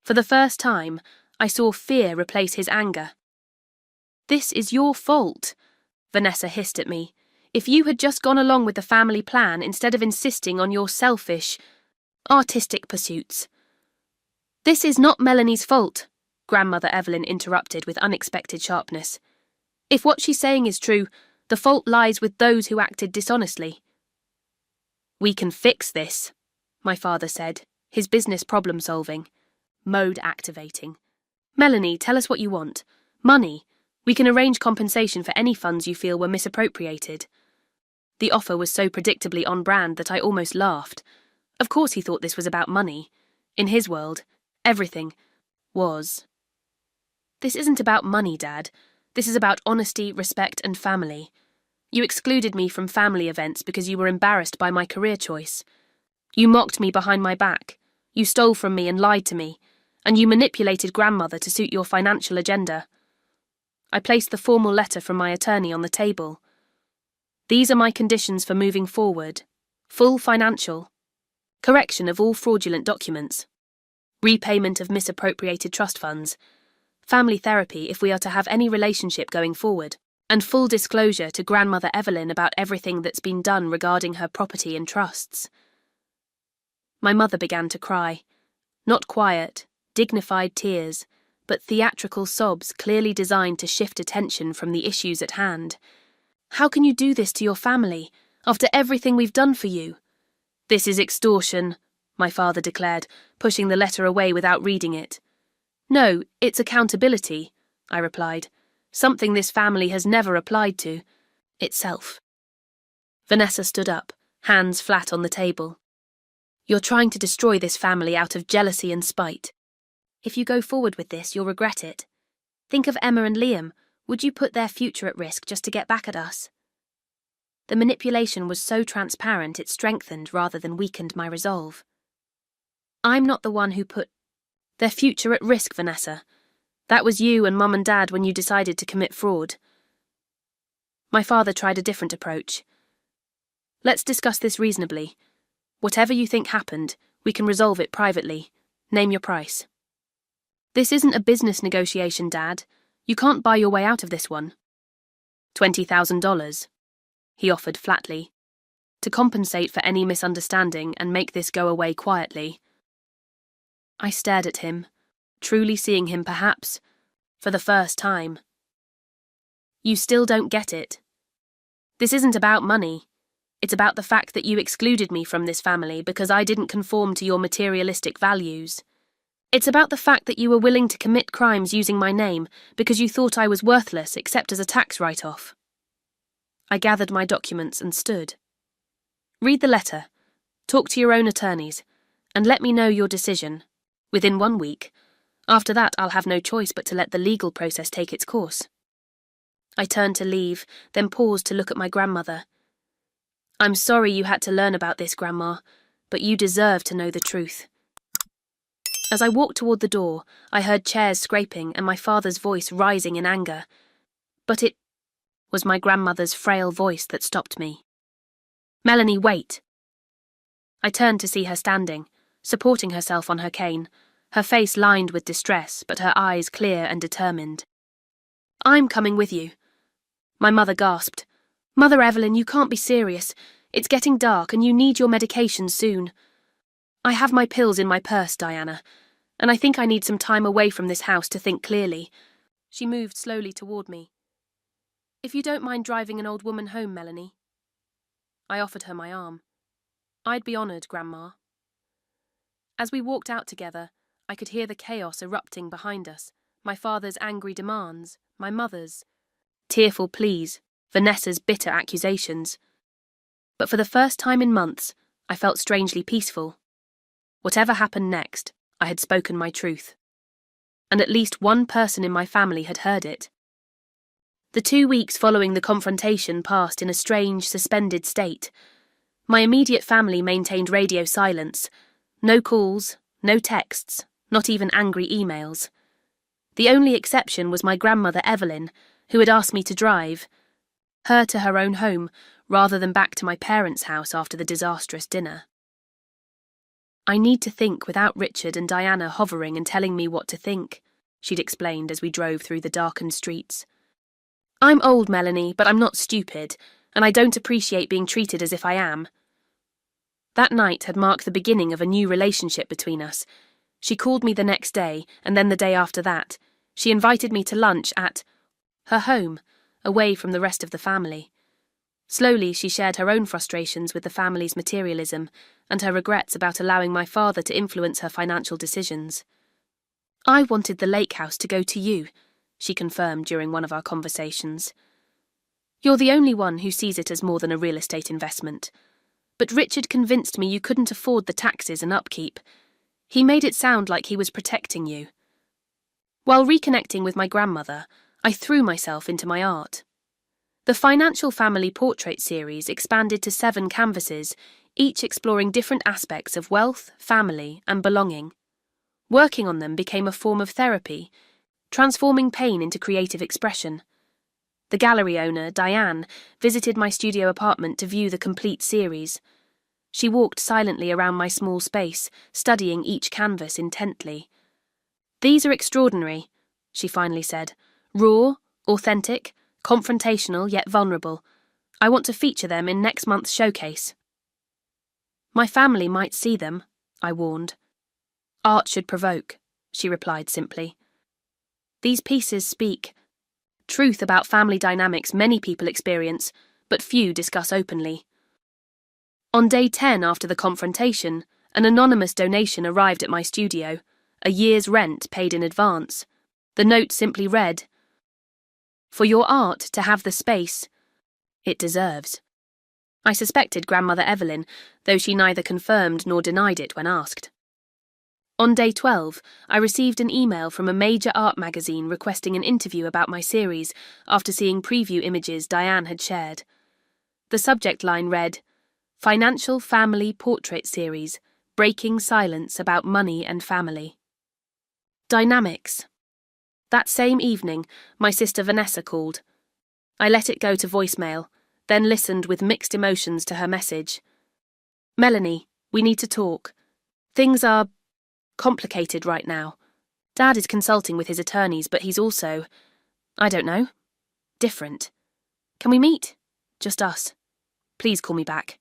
For the first time, I saw fear replace his anger. This is your fault, Vanessa hissed at me. If you had just gone along with the family plan instead of insisting on your selfish, artistic pursuits. This is not Melanie's fault, Grandmother Evelyn interrupted with unexpected sharpness. If what she's saying is true, the fault lies with those who acted dishonestly. We can fix this, my father said, his business problem-solving. Mode activating. Melanie, tell us what you want. Money. We can arrange compensation for any funds you feel were misappropriated. The offer was so predictably on brand that I almost laughed. Of course he thought this was about money. In his world, everything was. This isn't about money, Dad. This is about honesty, respect, and family. You excluded me from family events because you were embarrassed by my career choice. You mocked me behind my back. You stole from me and lied to me. And you manipulated Grandmother to suit your financial agenda. I placed the formal letter from my attorney on the table. These are my conditions for moving forward. Full financial. Correction of all fraudulent documents. Repayment of misappropriated trust funds. Family therapy if we are to have any relationship going forward, and full disclosure to Grandmother Evelyn about everything that's been done regarding her property and trusts. My mother began to cry. Not quiet, dignified tears, but theatrical sobs clearly designed to shift attention from the issues at hand. How can you do this to your family, after everything we've done for you? This is extortion, my father declared, pushing the letter away without reading it. No, it's accountability, I replied, something this family has never applied to itself. Vanessa stood up, hands flat on the table. You're trying to destroy this family out of jealousy and spite. If you go forward with this, you'll regret it. Think of Emma and Liam. Would you put their future at risk just to get back at us? The manipulation was so transparent it strengthened rather than weakened my resolve. I'm not the one who put their future at risk, Vanessa. That was you and Mum and Dad when you decided to commit fraud. My father tried a different approach. Let's discuss this reasonably. Whatever you think happened, we can resolve it privately. Name your price. This isn't a business negotiation, Dad. You can't buy your way out of this one. $20,000, he offered flatly, to compensate for any misunderstanding and make this go away quietly. I stared at him, truly seeing him perhaps, for the first time. You still don't get it. This isn't about money. It's about the fact that you excluded me from this family because I didn't conform to your materialistic values. It's about the fact that you were willing to commit crimes using my name because you thought I was worthless except as a tax write-off. I gathered my documents and stood. Read the letter, talk to your own attorneys, and let me know your decision. within 1 week. After that, I'll have no choice but to let the legal process take its course. I turned to leave, then paused to look at my grandmother. I'm sorry you had to learn about this, Grandma, but you deserve to know the truth. As I walked toward the door, I heard chairs scraping and my father's voice rising in anger. But it was my grandmother's frail voice that stopped me. Melanie, wait! I turned to see her standing, supporting herself on her cane, her face lined with distress, but her eyes clear and determined. I'm coming with you. My mother gasped. Mother Evelyn, you can't be serious. It's getting dark and you need your medication soon. I have my pills in my purse, Diana, and I think I need some time away from this house to think clearly. She moved slowly toward me. If you don't mind driving an old woman home, Melanie. I offered her my arm. I'd be honoured, Grandma. As we walked out together, I could hear the chaos erupting behind us, my father's angry demands, my mother's tearful pleas, Vanessa's bitter accusations. But for the first time in months, I felt strangely peaceful. Whatever happened next, I had spoken my truth. And at least one person in my family had heard it. The 2 weeks following the confrontation passed in a strange, suspended state. My immediate family maintained radio silence. No calls, no texts, not even angry emails. The only exception was my grandmother Evelyn, who had asked me to drive her to her own home rather than back to my parents' house after the disastrous dinner. I need to think without Richard and Diana hovering and telling me what to think, she'd explained as we drove through the darkened streets. I'm old, Melanie, but I'm not stupid, and I don't appreciate being treated as if I am. That night had marked the beginning of a new relationship between us. She called me the next day, and then the day after that. She invited me to lunch at her home, away from the rest of the family. Slowly, she shared her own frustrations with the family's materialism and her regrets about allowing my father to influence her financial decisions. I wanted the lake house to go to you, she confirmed during one of our conversations. You're the only one who sees it as more than a real estate investment. But Richard convinced me you couldn't afford the taxes and upkeep. He made it sound like he was protecting you. While reconnecting with my grandmother, I threw myself into my art. The Financial Family Portrait series expanded to 7 canvases, each exploring different aspects of wealth, family, and belonging. Working on them became a form of therapy, transforming pain into creative expression. The gallery owner, Diane, visited my studio apartment to view the complete series. She walked silently around my small space, studying each canvas intently. These are extraordinary, she finally said. Raw, authentic, confrontational yet vulnerable. I want to feature them in next month's showcase. My family might see them, I warned. Art should provoke, she replied simply. These pieces speak truth about family dynamics many people experience, but few discuss openly. On day 10 after the confrontation, an anonymous donation arrived at my studio, a year's rent paid in advance. The note simply read, "For your art to have the space it deserves." I suspected Grandmother Evelyn, though she neither confirmed nor denied it when asked. On day 12, I received an email from a major art magazine requesting an interview about my series after seeing preview images Diane had shared. The subject line read, "Financial Family Portrait Series, Breaking Silence About Money and Family." Dynamics. That same evening, my sister Vanessa called. I let it go to voicemail, then listened with mixed emotions to her message. "Melanie, we need to talk. Things are complicated right now. Dad is consulting with his attorneys, but he's also, I don't know, different. Can we meet? Just us. Please call me back."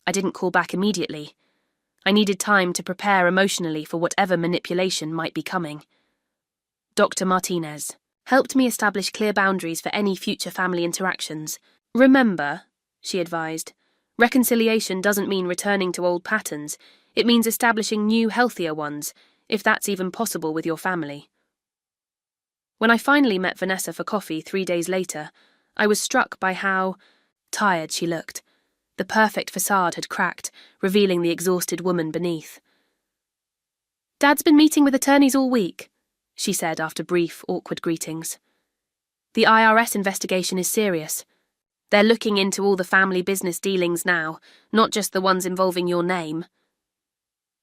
I didn't call back immediately. I needed time to prepare emotionally for whatever manipulation might be coming. Dr. Martinez helped me establish clear boundaries for any future family interactions. "Remember," she advised, "reconciliation doesn't mean returning to old patterns. It means establishing new, healthier ones, if that's even possible with your family." When I finally met Vanessa for coffee 3 days later, I was struck by how tired she looked. The perfect facade had cracked, revealing the exhausted woman beneath. Dad's been meeting with attorneys all week, she said after brief, awkward greetings. The IRS investigation is serious. They're looking into all the family business dealings now, not just the ones involving your name.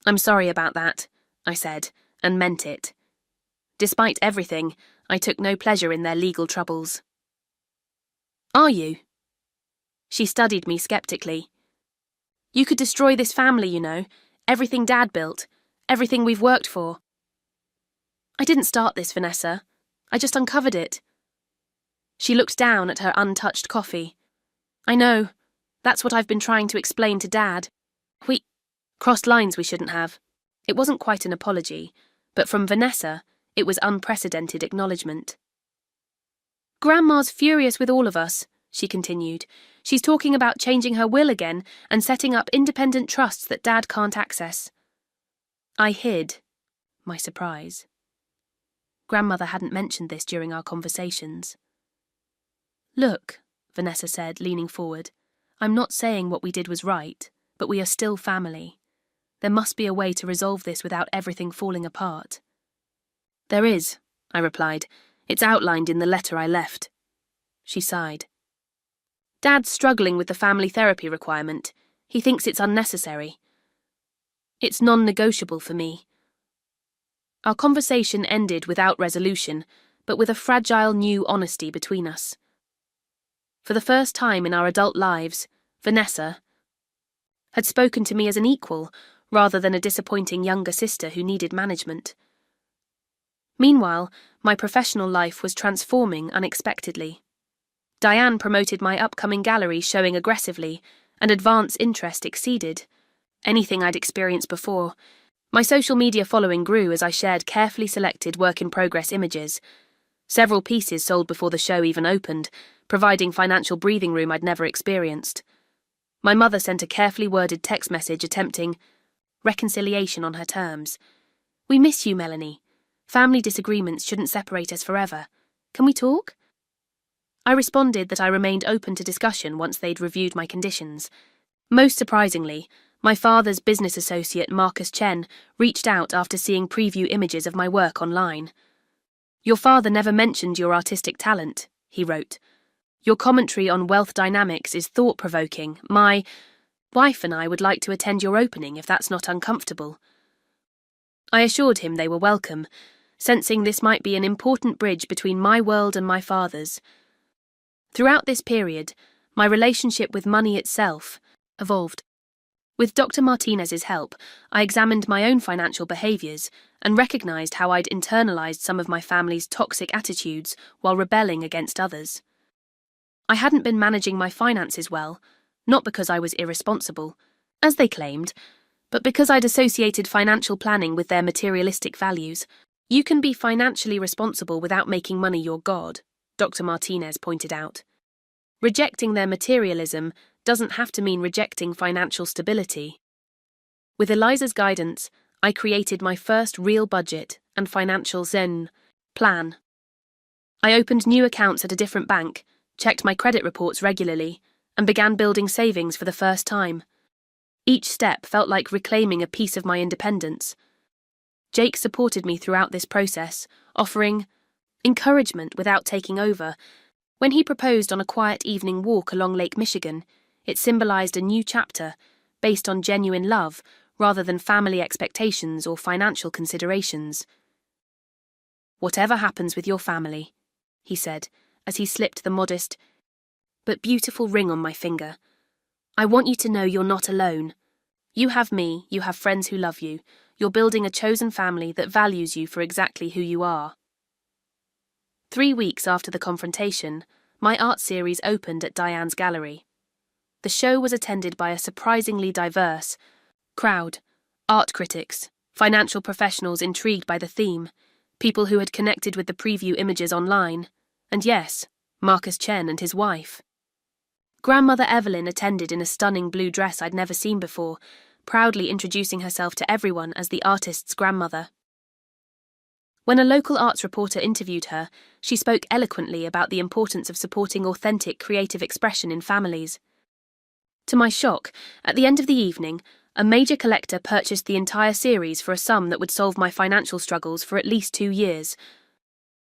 I'm sorry about that, I said, and meant it. Despite everything, I took no pleasure in their legal troubles. Are you? She studied me skeptically. You could destroy this family, you know, everything Dad built, everything we've worked for. I didn't start this, Vanessa. I just uncovered it. She looked down at her untouched coffee. I know. That's what I've been trying to explain to Dad. We crossed lines we shouldn't have. It wasn't quite an apology, but from Vanessa, it was unprecedented acknowledgement. Grandma's furious with all of us, she continued. She's talking about changing her will again and setting up independent trusts that Dad can't access. I hid my surprise. Grandmother hadn't mentioned this during our conversations. Look, Vanessa said, leaning forward, I'm not saying what we did was right, but we are still family. There must be a way to resolve this without everything falling apart. There is, I replied. It's outlined in the letter I left. She sighed. Dad's struggling with the family therapy requirement. He thinks it's unnecessary. It's non-negotiable for me. Our conversation ended without resolution, but with a fragile new honesty between us. For the first time in our adult lives, Vanessa had spoken to me as an equal, rather than a disappointing younger sister who needed management. Meanwhile, my professional life was transforming unexpectedly. Diane promoted my upcoming gallery showing aggressively, and advance interest exceeded anything I'd experienced before. My social media following grew as I shared carefully selected work-in-progress images. Several pieces sold before the show even opened, providing financial breathing room I'd never experienced. My mother sent a carefully worded text message attempting reconciliation on her terms. We miss you, Melanie. Family disagreements shouldn't separate us forever. Can we talk? I responded that I remained open to discussion once they'd reviewed my conditions. Most surprisingly, my father's business associate Marcus Chen reached out after seeing preview images of my work online. Your father never mentioned your artistic talent, he wrote. Your commentary on wealth dynamics is thought-provoking. My wife and I would like to attend your opening if that's not uncomfortable. I assured him they were welcome, sensing this might be an important bridge between my world and my father's. Throughout this period, my relationship with money itself evolved. With Dr. Martinez's help, I examined my own financial behaviours and recognised how I'd internalised some of my family's toxic attitudes while rebelling against others. I hadn't been managing my finances well, not because I was irresponsible, as they claimed, but because I'd associated financial planning with their materialistic values. You can be financially responsible without making money your god, Dr. Martinez pointed out. Rejecting their materialism doesn't have to mean rejecting financial stability. With Eliza's guidance, I created my first real budget and financial zen plan. I opened new accounts at a different bank, checked my credit reports regularly, and began building savings for the first time. Each step felt like reclaiming a piece of my independence. Jake supported me throughout this process, offering encouragement without taking over. When he proposed on a quiet evening walk along Lake Michigan, it symbolized a new chapter, based on genuine love, rather than family expectations or financial considerations. Whatever happens with your family, he said, as he slipped the modest but beautiful ring on my finger, I want you to know you're not alone. You have me, you have friends who love you. You're building a chosen family that values you for exactly who you are. 3 weeks after the confrontation, my art series opened at Diane's gallery. The show was attended by a surprisingly diverse crowd: art critics, financial professionals intrigued by the theme, people who had connected with the preview images online, and yes, Marcus Chen and his wife. Grandmother Evelyn attended in a stunning blue dress I'd never seen before, proudly introducing herself to everyone as the artist's grandmother. When a local arts reporter interviewed her, she spoke eloquently about the importance of supporting authentic creative expression in families. To my shock, at the end of the evening, a major collector purchased the entire series for a sum that would solve my financial struggles for at least 2 years.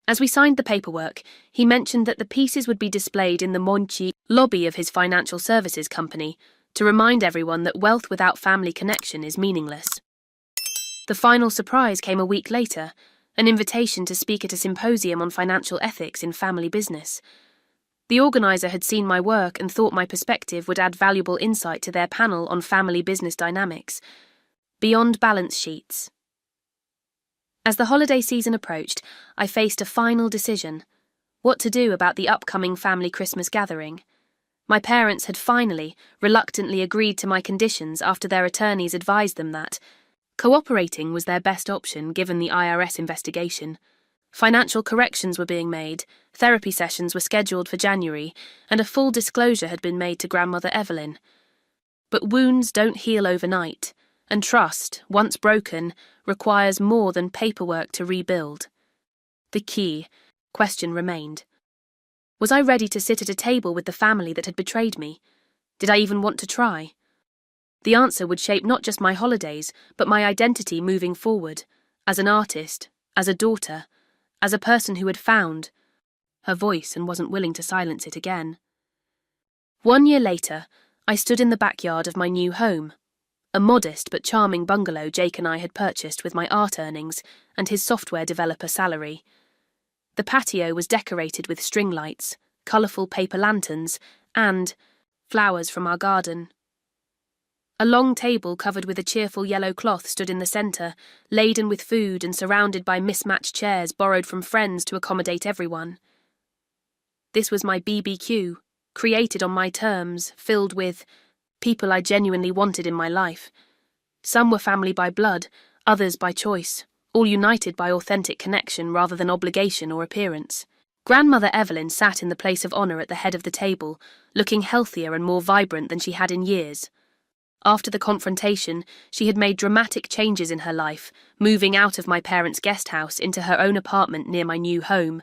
As we signed the paperwork, he mentioned that the pieces would be displayed in the Monchi lobby of his financial services company to remind everyone that wealth without family connection is meaningless. The final surprise came a week later, an invitation to speak at a symposium on financial ethics in family business. The organizer had seen my work and thought my perspective would add valuable insight to their panel on family business dynamics. Beyond balance sheets. As the holiday season approached, I faced a final decision: what to do about the upcoming family Christmas gathering. My parents had finally, reluctantly agreed to my conditions after their attorneys advised them that cooperating was their best option given the IRS investigation. Financial corrections were being made, therapy sessions were scheduled for January, and a full disclosure had been made to Grandmother Evelyn. But wounds don't heal overnight, and trust, once broken, requires more than paperwork to rebuild. The key question remained. Was I ready to sit at a table with the family that had betrayed me? Did I even want to try? The answer would shape not just my holidays, but my identity moving forward, as an artist, as a daughter, as a person who had found her voice and wasn't willing to silence it again. 1 year later, I stood in the backyard of my new home, a modest but charming bungalow Jake and I had purchased with my art earnings and his software developer salary. The patio was decorated with string lights, colourful paper lanterns, and flowers from our garden. A long table covered with a cheerful yellow cloth stood in the centre, laden with food and surrounded by mismatched chairs borrowed from friends to accommodate everyone. This was my BBQ, created on my terms, filled with people I genuinely wanted in my life. Some were family by blood, others by choice, all united by authentic connection rather than obligation or appearance. Grandmother Evelyn sat in the place of honour at the head of the table, looking healthier and more vibrant than she had in years. After the confrontation, she had made dramatic changes in her life, moving out of my parents' guest house into her own apartment near my new home.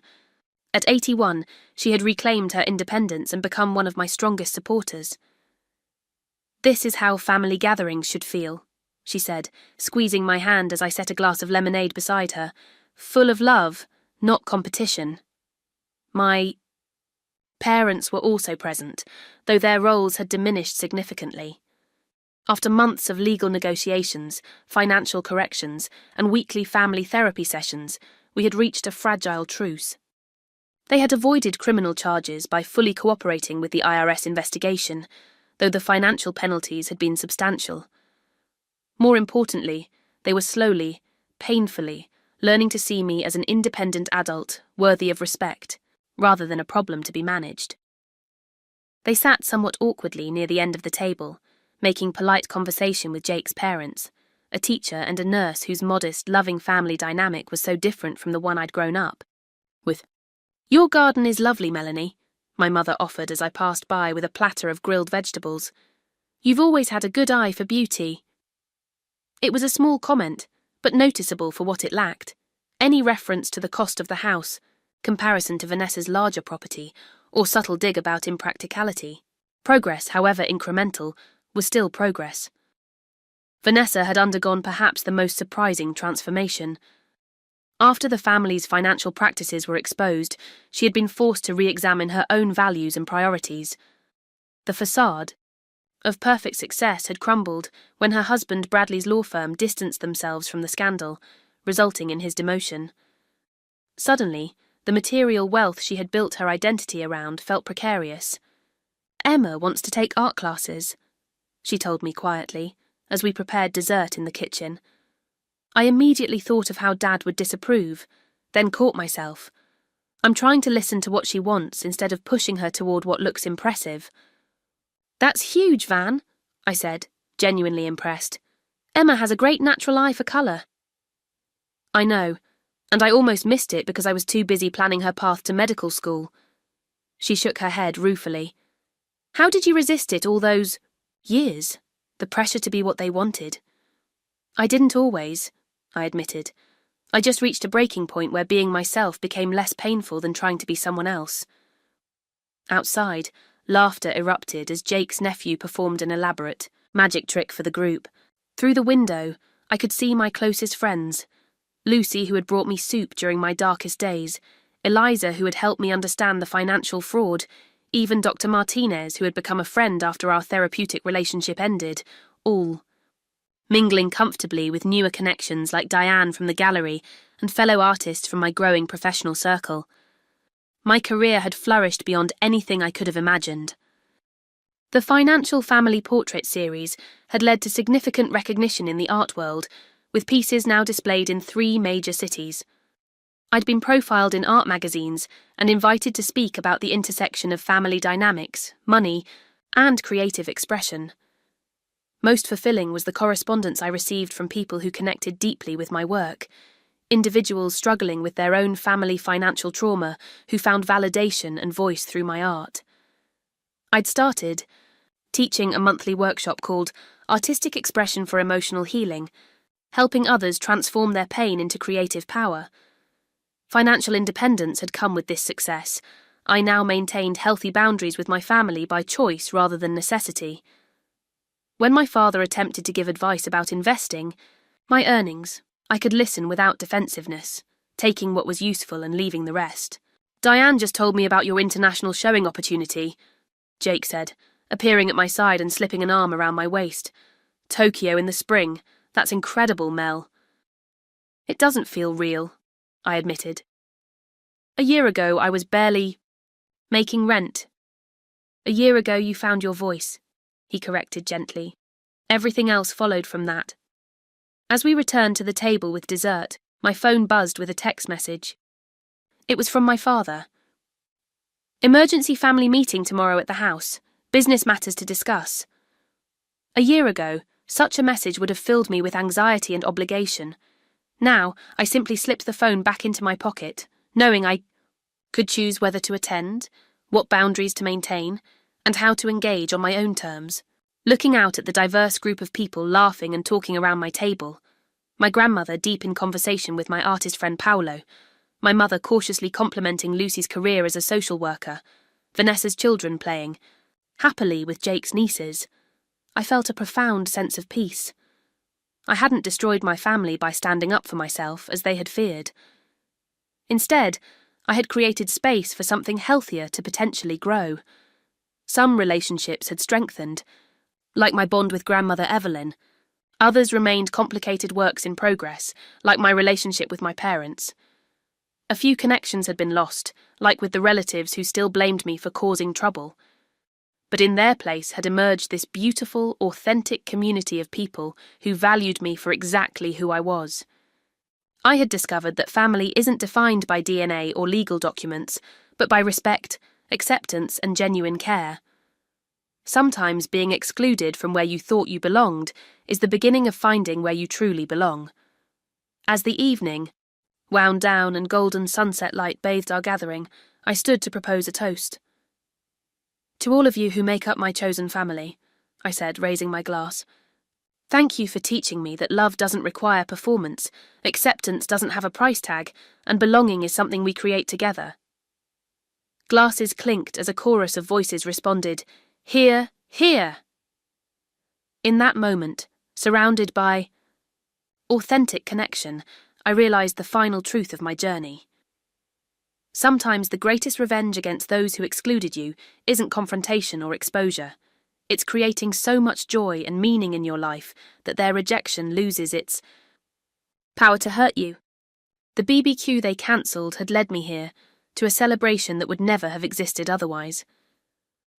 At 81, she had reclaimed her independence and become one of my strongest supporters. "This is how family gatherings should feel," she said, squeezing my hand as I set a glass of lemonade beside her. "Full of love, not competition." My parents were also present, though their roles had diminished significantly. After months of legal negotiations, financial corrections, and weekly family therapy sessions, we had reached a fragile truce. They had avoided criminal charges by fully cooperating with the IRS investigation, though the financial penalties had been substantial. More importantly, they were slowly, painfully, learning to see me as an independent adult, worthy of respect, rather than a problem to be managed. They sat somewhat awkwardly near the end of the table, making polite conversation with Jake's parents, a teacher and a nurse whose modest, loving family dynamic was so different from the one I'd grown up with. "Your garden is lovely, Melanie," my mother offered as I passed by with a platter of grilled vegetables. "You've always had a good eye for beauty." It was a small comment, but noticeable for what it lacked. Any reference to the cost of the house, comparison to Vanessa's larger property, or subtle dig about impracticality. Progress, however incremental, was still progress. Vanessa had undergone perhaps the most surprising transformation. After the family's financial practices were exposed, she had been forced to re-examine her own values and priorities. The facade of perfect success had crumbled when her husband Bradley's law firm distanced themselves from the scandal, resulting in his demotion. Suddenly, the material wealth she had built her identity around felt precarious. "Emma wants to take art classes," she told me quietly, as we prepared dessert in the kitchen. I immediately thought of how Dad would disapprove, then caught myself. I'm trying to listen to what she wants instead of pushing her toward what looks impressive. "That's huge, Van," I said, genuinely impressed. "Emma has a great natural eye for colour." "I know, and I almost missed it because I was too busy planning her path to medical school." She shook her head ruefully. "How did you resist it all those years? The pressure to be what they wanted." "I didn't always," I admitted. "I just reached a breaking point where being myself became less painful than trying to be someone else." Outside, laughter erupted as Jake's nephew performed an elaborate magic trick for the group, Through the window, I could see my closest friends. Lucy, who had brought me soup during my darkest days, Eliza, who had helped me understand the financial fraud, even Dr. Martinez, who had become a friend after our therapeutic relationship ended, all mingling comfortably with newer connections like Diane from the gallery and fellow artists from my growing professional circle. My career had flourished beyond anything I could have imagined. The Financial Family Portrait series had led to significant recognition in the art world, with pieces now displayed in 3 major cities. I'd been profiled in art magazines and invited to speak about the intersection of family dynamics, money, and creative expression. Most fulfilling was the correspondence I received from people who connected deeply with my work, individuals struggling with their own family financial trauma who found validation and voice through my art. I'd started teaching a monthly workshop called Artistic Expression for Emotional Healing, helping others transform their pain into creative power. Financial independence had come with this success. I now maintained healthy boundaries with my family by choice rather than necessity. When my father attempted to give advice about investing, my earnings, I could listen without defensiveness, taking what was useful and leaving the rest. "Diane just told me about your international showing opportunity," Jake said, appearing at my side and slipping an arm around my waist. "Tokyo in the spring. That's incredible, Mel." "It doesn't feel real," I admitted. "A year ago I was barely making rent." "A year ago you found your voice," he corrected gently. Everything else followed from that. As we returned to the table with dessert, my phone buzzed with a text message. It was from my father. "Emergency family meeting tomorrow at the house. Business matters to discuss." A year ago, such a message would have filled me with anxiety and obligation. Now, I simply slipped the phone back into my pocket, knowing I could choose whether to attend, what boundaries to maintain, and how to engage on my own terms. Looking out at the diverse group of people laughing and talking around my table, my grandmother deep in conversation with my artist friend Paolo, my mother cautiously complimenting Lucy's career as a social worker, Vanessa's children playing happily with Jake's nieces, I felt a profound sense of peace. I hadn't destroyed my family by standing up for myself, as they had feared. Instead, I had created space for something healthier to potentially grow. Some relationships had strengthened, like my bond with grandmother Evelyn. Others remained complicated works in progress, like my relationship with my parents. A few connections had been lost, like with the relatives who still blamed me for causing trouble. But in their place had emerged this beautiful, authentic community of people who valued me for exactly who I was. I had discovered that family isn't defined by DNA or legal documents, but by respect, acceptance, and genuine care. Sometimes being excluded from where you thought you belonged is the beginning of finding where you truly belong. As the evening wound down and golden sunset light bathed our gathering, I stood to propose a toast. "To all of you who make up my chosen family," I said, raising my glass. "Thank you for teaching me that love doesn't require performance, acceptance doesn't have a price tag, and belonging is something we create together." Glasses clinked as a chorus of voices responded, "Hear, hear!" In that moment, surrounded by authentic connection, I realized the final truth of my journey. Sometimes the greatest revenge against those who excluded you isn't confrontation or exposure. It's creating so much joy and meaning in your life that their rejection loses its power to hurt you. The BBQ they cancelled had led me here, to a celebration that would never have existed otherwise.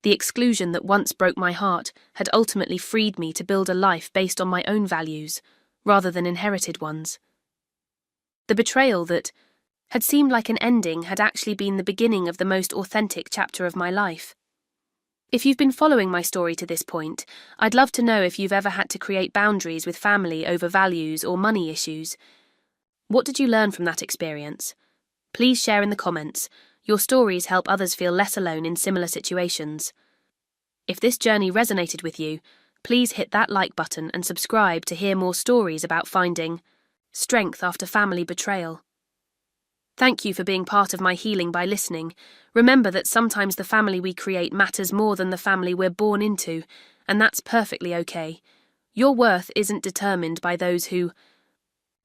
The exclusion that once broke my heart had ultimately freed me to build a life based on my own values, rather than inherited ones. The betrayal that had seemed like an ending had actually been the beginning of the most authentic chapter of my life. If you've been following my story to this point, I'd love to know if you've ever had to create boundaries with family over values or money issues. What did you learn from that experience? Please share in the comments. Your stories help others feel less alone in similar situations. If this journey resonated with you, please hit that like button and subscribe to hear more stories about finding strength after family betrayal. Thank you for being part of my healing by listening. Remember that sometimes the family we create matters more than the family we're born into, and that's perfectly okay. Your worth isn't determined by those who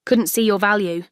couldn't see your value.